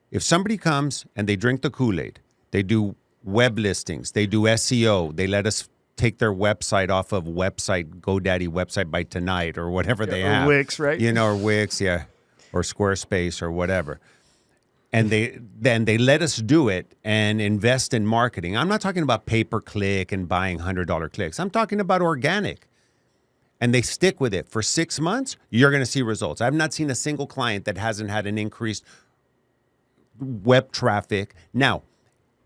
If somebody comes and they drink the Kool-Aid, they do web listings, they do SEO, they let us take their website off of GoDaddy website by tonight or whatever they or have. Wix, right? You know, or Wix, yeah, or Squarespace or whatever. And then they let us do it and invest in marketing. I'm not talking about pay-per-click and buying $100 clicks. I'm talking about organic. And they stick with it for 6 months, you're going to see results. I've not seen a single client that hasn't had an increased web traffic. Now,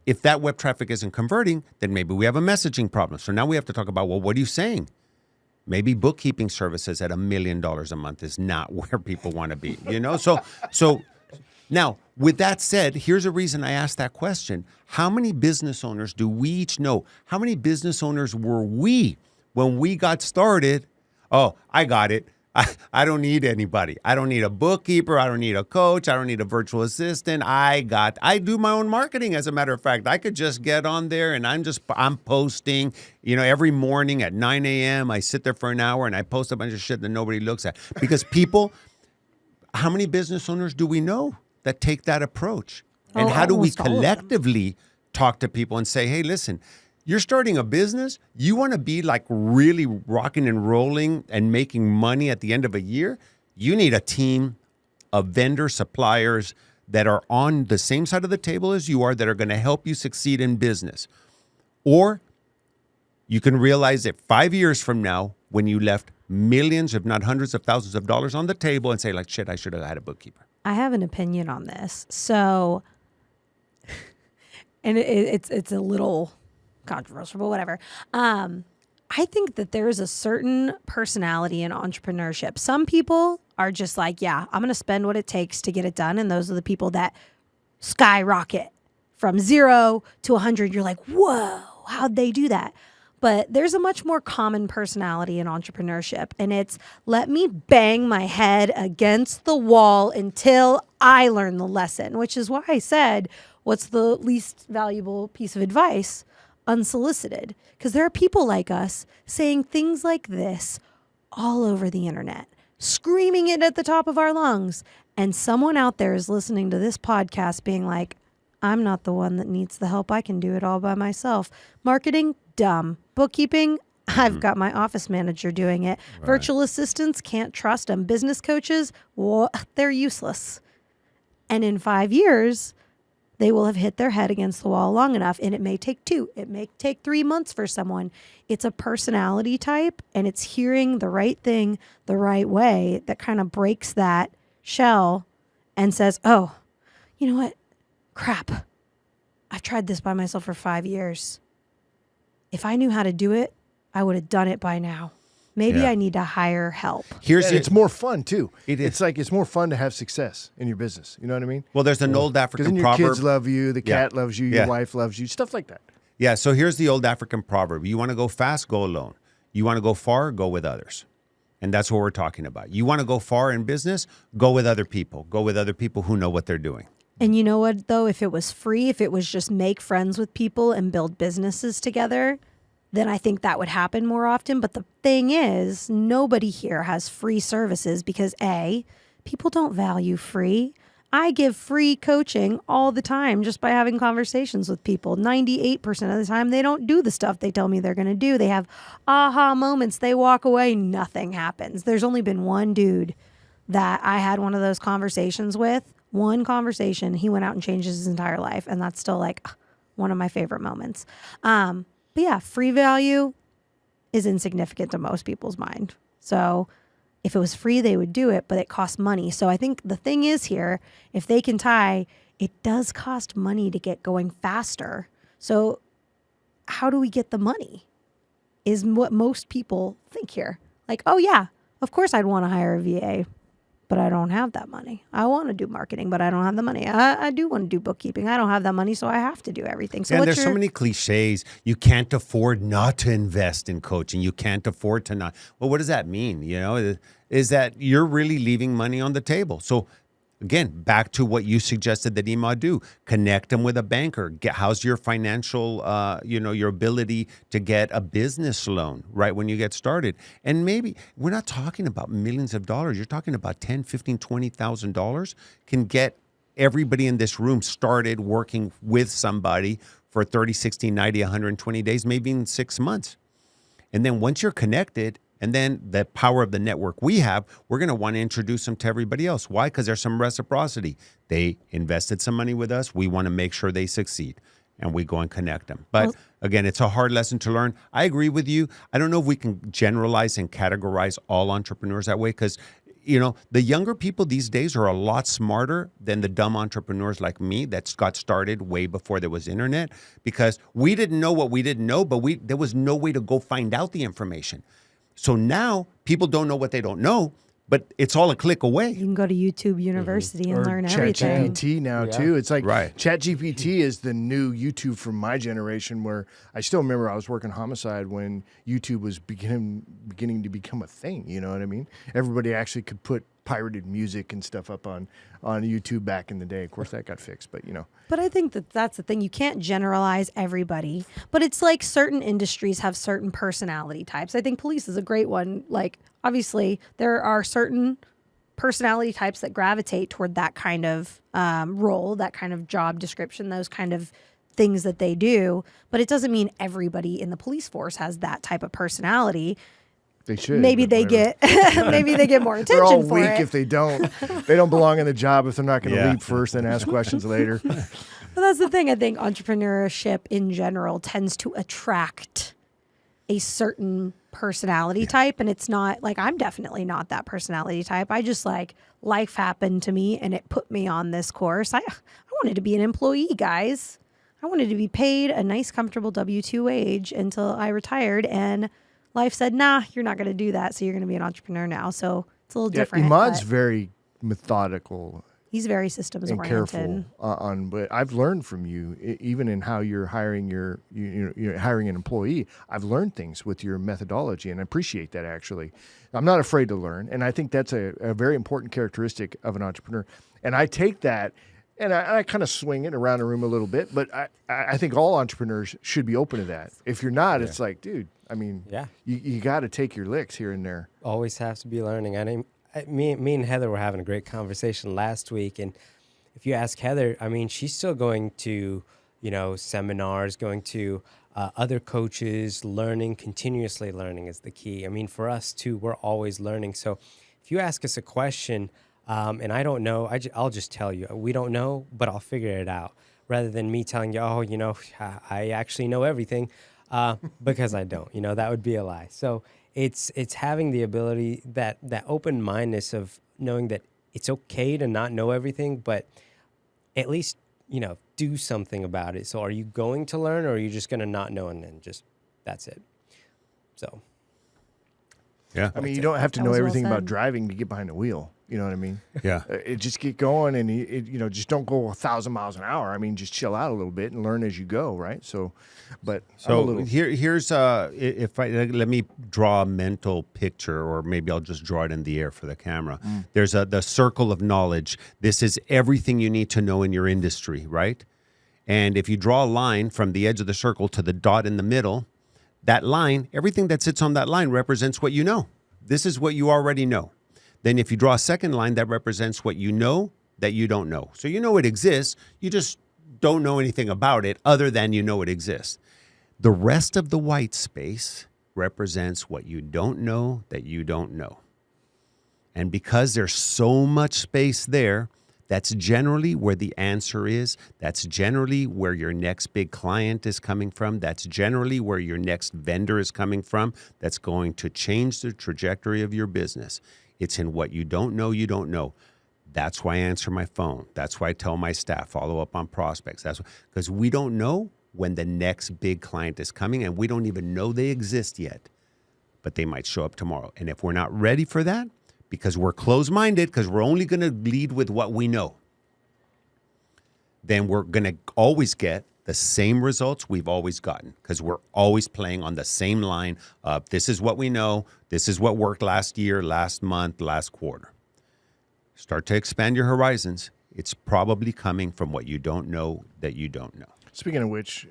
if that web traffic isn't converting, then maybe we have a messaging problem. So now we have to talk about, well, what are you saying? Maybe bookkeeping services at $1 million a month is not where people want to be, you know? So now, with that said, here's a reason I asked that question. How many business owners do we each know? How many business owners were we when we got started? Oh, I got it. I don't need anybody. I don't need a bookkeeper. I don't need a coach. I don't need a virtual assistant. I do my own marketing, as a matter of fact. I could just get on there and I'm posting, you know, every morning at 9 a.m. I sit there for an hour and I post a bunch of shit that nobody looks at. Because people, how many business owners do we know that take that approach? And how do we almost all of them. collectively talk to people and say, hey, listen, you're starting a business. You want to be like really rocking and rolling and making money at the end of a year. You need a team of vendor suppliers that are on the same side of the table as you are, that are going to help you succeed in business. Or you can realize that 5 years from now, when you left millions, if not hundreds of thousands of dollars on the table, and say like, shit, I should have had a bookkeeper. I have an opinion on this. So, and it's a little controversial, but whatever. I think that there's a certain personality in entrepreneurship. Some people are just like, yeah, I'm going to spend what it takes to get it done. And those are the people that skyrocket from 0 to 100. You're like, whoa, how'd they do that? But there's a much more common personality in entrepreneurship, and it's let me bang my head against the wall until I learn the lesson, which is why I said, what's the least valuable piece of advice? Unsolicited. Because there are people like us saying things like this all over the internet, screaming it at the top of our lungs. And someone out there is listening to this podcast being like, I'm not the one that needs the help. I can do it all by myself. Marketing, dumb. Bookkeeping, I've got my office manager doing it. Right. Virtual assistants, can't trust them. Business coaches, they're useless. And in 5 years, they will have hit their head against the wall long enough. And it may take 2. It may take 3 months for someone. It's a personality type, and it's hearing the right thing the right way that kind of breaks that shell and says, oh, you know what? Crap. I've tried this by myself for 5 years. If I knew how to do it, I would have done it by now. Maybe Yeah. I need to hire help. It's more fun too. It is. It's like it's more fun to have success in your business. You know what I mean? Well, there's an old Because African then your proverb. kids love you, the cat loves you, your Yeah. wife loves you, stuff like that. Yeah, so here's the old African proverb. You want to go fast, go alone. You want to go far, go with others. And that's what we're talking about. You want to go far in business, go with other people. Go with other people who know what they're doing. And you know what, though? If it was free, if it was just make friends with people and build businesses together, then I think that would happen more often. But the thing is, nobody here has free services because A, people don't value free. I give free coaching all the time just by having conversations with people. 98% of the time, they don't do the stuff they tell me they're going to do. They have aha moments. They walk away. Nothing happens. There's only been one dude that I had one of those conversations with. One conversation. He went out and changed his entire life. And that's still like one of my favorite moments. But yeah, free value is insignificant to most people's mind. So if it was free, they would do it, but it costs money. So I think the thing is here, if they can tie, it does cost money to get going faster. So how do we get the money is what most people think here. Like, oh yeah, of course I'd want to hire a VA, but I don't have that money. I want to do marketing, but I don't have the money. I do want to do bookkeeping. I don't have that money, so I have to do everything. So And there's so many cliches. You can't afford not to invest in coaching. You can't afford to not. Well, what does that mean? You know, is that you're really leaving money on the table. So again, back to what you suggested that Emad do. Connect them with a banker. How's your financial, your ability to get a business loan right when you get started. And maybe we're not talking about millions of dollars. You're talking about $10,000, $15,000, $20,000 can get everybody in this room started working with somebody for 30, 60, 90, 120 days, maybe in 6 months. And then once you're connected, and then the power of the network we have, we're going to want to introduce them to everybody else. Why? Because there's some reciprocity. They invested some money with us. We want to make sure they succeed, and we go and connect them. But again, it's a hard lesson to learn. I agree with you. I don't know if we can generalize and categorize all entrepreneurs that way because, you know, the younger people these days are a lot smarter than the dumb entrepreneurs like me that got started way before there was internet because we didn't know what we didn't know, but there was no way to go find out the information. So now people don't know what they don't know, but it's all a click away. You can go to YouTube University and Or learn everything. ChatGPT now too. It's like Right. ChatGPT is the new YouTube from my generation. Where I still remember I was working homicide when YouTube was beginning to become a thing. You know what I mean? Everybody actually could put pirated music and stuff up on YouTube back in the day. Of course, that got fixed, but you know. But I think that's the thing. You can't generalize everybody. But it's like certain industries have certain personality types. I think police is a great one. Like, obviously, there are certain personality types that gravitate toward that kind of role, that kind of job description, those kind of things that they do. But it doesn't mean everybody in the police force has that type of personality. They should. Maybe but they whatever. get more attention They're all for weak it. if they don't. They don't belong in the job if they're not going to Yeah. leap first and ask questions later. But that's the thing. I think entrepreneurship in general tends to attract a certain personality type. And it's not like, I'm definitely not that personality type. I just like life happened to me and it put me on this course. I wanted to be an employee, guys. I wanted to be paid a nice, comfortable W-2 wage until I retired. And life said, nah, you're not going to do that. So you're going to be an entrepreneur now. So it's a little different. Emad's but very methodical he's very systems and oriented. careful on. But I've learned from you, even in how you're hiring you're hiring an employee. I've learned things with your methodology, and I appreciate that. Actually, I'm not afraid to learn, and I think that's a very important characteristic of an entrepreneur. And I take that. And I kind of swing it around the room a little bit, but I think all entrepreneurs should be open to that. If you're not, it's like, dude, I mean, you got to take your licks here and there. Always have to be learning. Me and Heather were having a great conversation last week, and if you ask Heather, I mean, she's still going to, seminars, going to other coaches, continuously learning is the key. I mean, for us too, we're always learning. So if you ask us a question, and I don't know, I'll just tell you, we don't know, but I'll figure it out. Rather than me telling you, I actually know everything, because I don't. That would be a lie. So it's having the ability, that open-mindedness of knowing that it's okay to not know everything, but at least, do something about it. So are you going to learn, or are you just going to not know and then just, that's it? So. Yeah. I mean, you don't have to That know was well everything about said. driving to get behind the wheel. You know what I mean? Yeah. Just get going, and just don't go 1,000 miles an hour. I mean, just chill out a little bit and learn as you go, right? So, but I'm a So little. here's if I let me draw a mental picture, or maybe I'll just draw it in the air for the camera. There's the circle of knowledge. This is everything you need to know in your industry, right? And if you draw a line from the edge of the circle to the dot in the middle, that line, everything that sits on that line represents what you know. This is what you already know. Then if you draw a second line, that represents what you know that you don't know. So you know it exists. You just don't know anything about it other than you know it exists. The rest of the white space represents what you don't know that you don't know. And because there's so much space there, that's generally where the answer is. That's generally where your next big client is coming from. That's generally where your next vendor is coming from. That's going to change the trajectory of your business. It's in what you don't know, you don't know. That's why I answer my phone. That's why I tell my staff, follow up on prospects. That's because we don't know when the next big client is coming, and we don't even know they exist yet, but they might show up tomorrow. And if we're not ready for that, because we're closed-minded, because we're only going to lead with what we know, then we're going to always get the same results we've always gotten, because we're always playing on the same line of this is what we know, this is what worked last year, last month, last quarter. Start to expand your horizons. It's probably coming from what you don't know that you don't know. Speaking of which,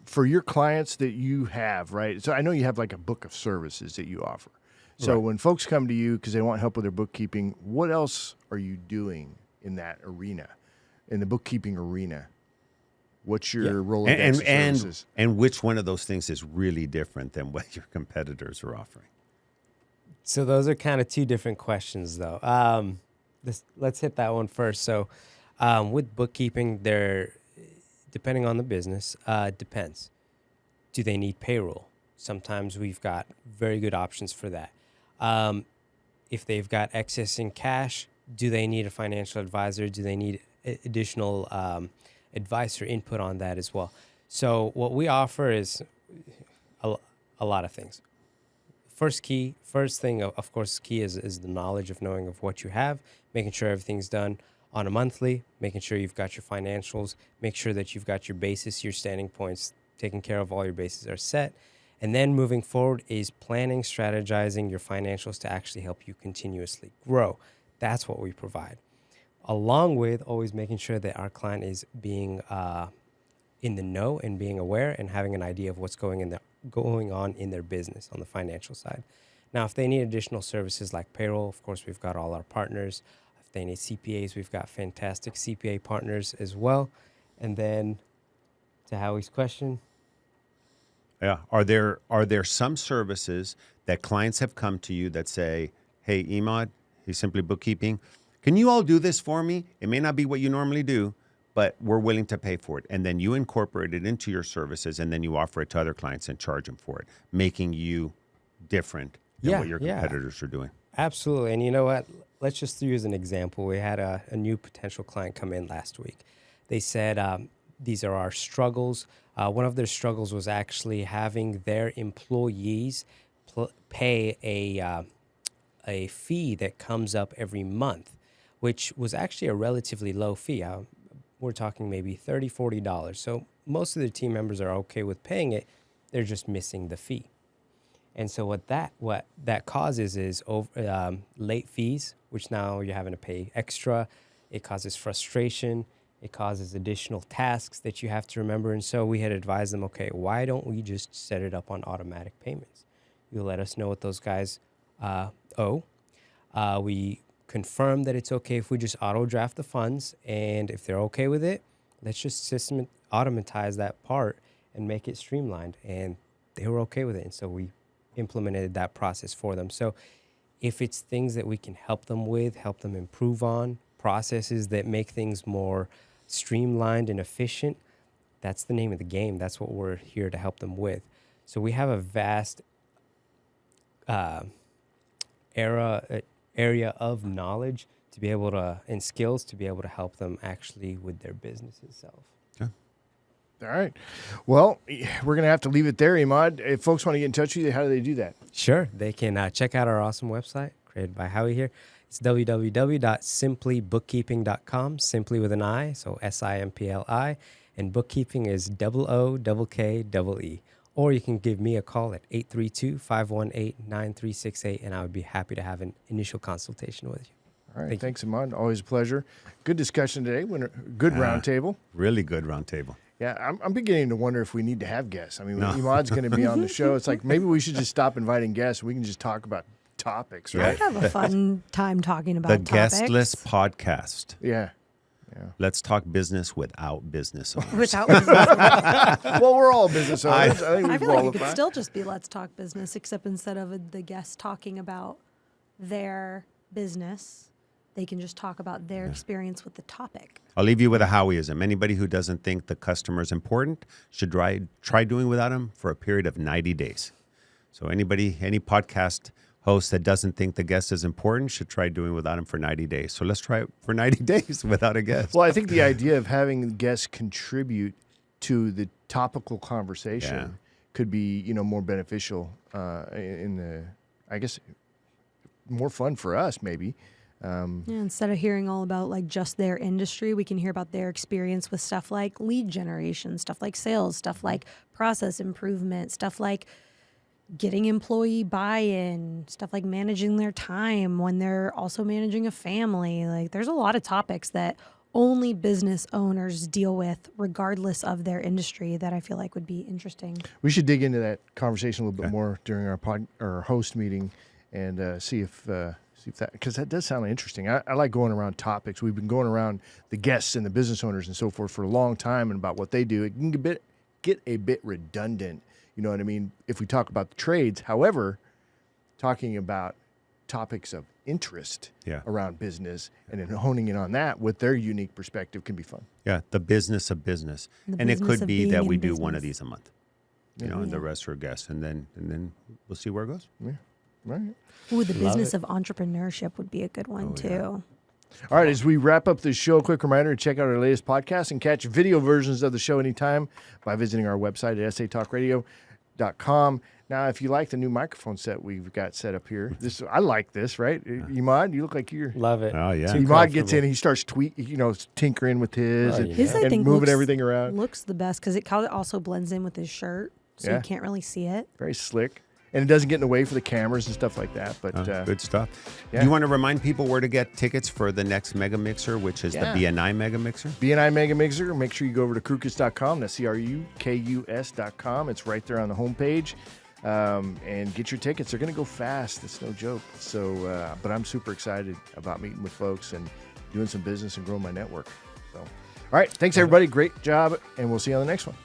for your clients that you have, right? So I know you have like a book of services that you offer. So when folks come to you because they want help with their bookkeeping, what else are you doing in that arena, in the bookkeeping arena? What's your Rolodex of services? And which one of those things is really different than what your competitors are offering? So those are kind of two different questions, though. Let's hit that one first. So with bookkeeping, depending on the business, depends. Do they need payroll? Sometimes we've got very good options for that. If they've got excess in cash, do they need a financial advisor? Do they need additional advice or input on that as well? So what we offer is a lot of things. First thing, of course, key is the knowledge of knowing of what you have, making sure everything's done on a monthly, making sure you've got your financials, make sure that you've got your basis, your standing points, taking care of all your bases are set. And then moving forward is planning, strategizing your financials to actually help you continuously grow. That's what we provide. Along with always making sure that our client is being in the know and being aware and having an idea of what's going on in their business on the financial side. Now, if they need additional services like payroll, of course, we've got all our partners. If they need CPAs, we've got fantastic CPA partners as well. And then to Howie's question. Yeah. Are there some services that clients have come to you that say, hey, Emad, he's Simpli Bookkeeping, can you all do this for me? It may not be what you normally do, but we're willing to pay for it. And then you incorporate it into your services, and then you offer it to other clients and charge them for it, making you different than what your competitors are doing. Absolutely. And you know what? Let's just use an example. We had a new potential client come in last week. They said, these are our struggles. One of their struggles was actually having their employees pay a fee that comes up every month, which was actually a relatively low fee. We're talking maybe $30, $40. So most of the team members are okay with paying it. They're just missing the fee. And so what that causes is late fees, which now you're having to pay extra. It causes frustration. It causes additional tasks that you have to remember. And so we had advised them, okay, why don't we just set it up on automatic payments? You let us know what those guys owe. We confirm that it's okay if we just auto draft the funds. And if they're okay with it, let's just automatize that part and make it streamlined. And they were okay with it. And so we implemented that process for them. So if it's things that we can help them with, help them improve on, processes that make things more streamlined and efficient, that's the name of the game. That's what we're here to help them with. So we have a vast area of knowledge to be able to, and skills to be able to help them actually with their business itself. All right. Well, we're going to have to leave it there, Emad. If folks want to get in touch with you, how do they do that? Sure. They can check out our awesome website created by Howie here. It's www.simplybookkeeping.com, simply with an I, so SIMPLI, and bookkeeping is OOKKEE. Or you can give me a call at 832-518-9368, and I would be happy to have an initial consultation with you. All right. Thanks, Emad. Always a pleasure. Good discussion today. Good roundtable. Really good roundtable. Yeah, I'm beginning to wonder if we need to have guests. I mean, when Emad's going to be on the show, it's like maybe we should just stop inviting guests. We can just talk about topics, right? I'd have a fun time talking about The topics. Guestless Podcast. Yeah. Let's talk business without business owners. Without business. Well, we're all business owners. I think we I feel like it qualify. could still just be Let's Talk Business, except instead of the guest talking about their business, they can just talk about their experience with the topic. I'll leave you with a Howieism. Anybody who doesn't think the customer is important should try doing without him for a period of 90 days. So any podcast host that doesn't think the guest is important should try doing without him for 90 days. So let's try it for 90 days without a guest. Well, I think the idea of having guests contribute to the topical conversation could be, more beneficial I guess, more fun for us maybe. Instead of hearing all about like just their industry, we can hear about their experience with stuff like lead generation, stuff like sales, stuff like process improvement, stuff like getting employee buy-in, stuff like managing their time when they're also managing a family. Like there's a lot of topics that only business owners deal with regardless of their industry that I feel like would be interesting. We should dig into that conversation a little bit more during our host meeting and see if that, because that does sound interesting. I like going around topics. We've been going around the guests and the business owners and so forth for a long time and about what they do. It can get a bit redundant, you know what I mean, if we talk about the trades. However, talking about topics of interest around business and then honing in on that with their unique perspective can be fun. Yeah, the business of business. And it could be that we do one of these a month, and the rest are guests. And then we'll see where it goes. Yeah. Right. Ooh, the business of entrepreneurship would be a good one too. Yeah. All right, as we wrap up this show, a quick reminder to check out our latest podcast and catch video versions of the show anytime by visiting our website at satalkradio.com. Now, if you like the new microphone set we've got set up here, I like this, right? Emad, you look like you're... Love it. Oh, yeah. Emad gets in and he starts tinkering with his and I think moving everything around. Looks the best because it also blends in with his shirt, so you can't really see it. Very slick. And it doesn't get in the way for the cameras and stuff like that. But good stuff. Yeah. Do you want to remind people where to get tickets for the next Mega Mixer, which is the BNI Mega Mixer? BNI Mega Mixer. Make sure you go over to Krukus.com. That's CRUKUS.com. It's right there on the homepage. And get your tickets. They're going to go fast. It's no joke. So, but I'm super excited about meeting with folks and doing some business and growing my network. So, all right. Thanks, everybody. Great job. And we'll see you on the next one.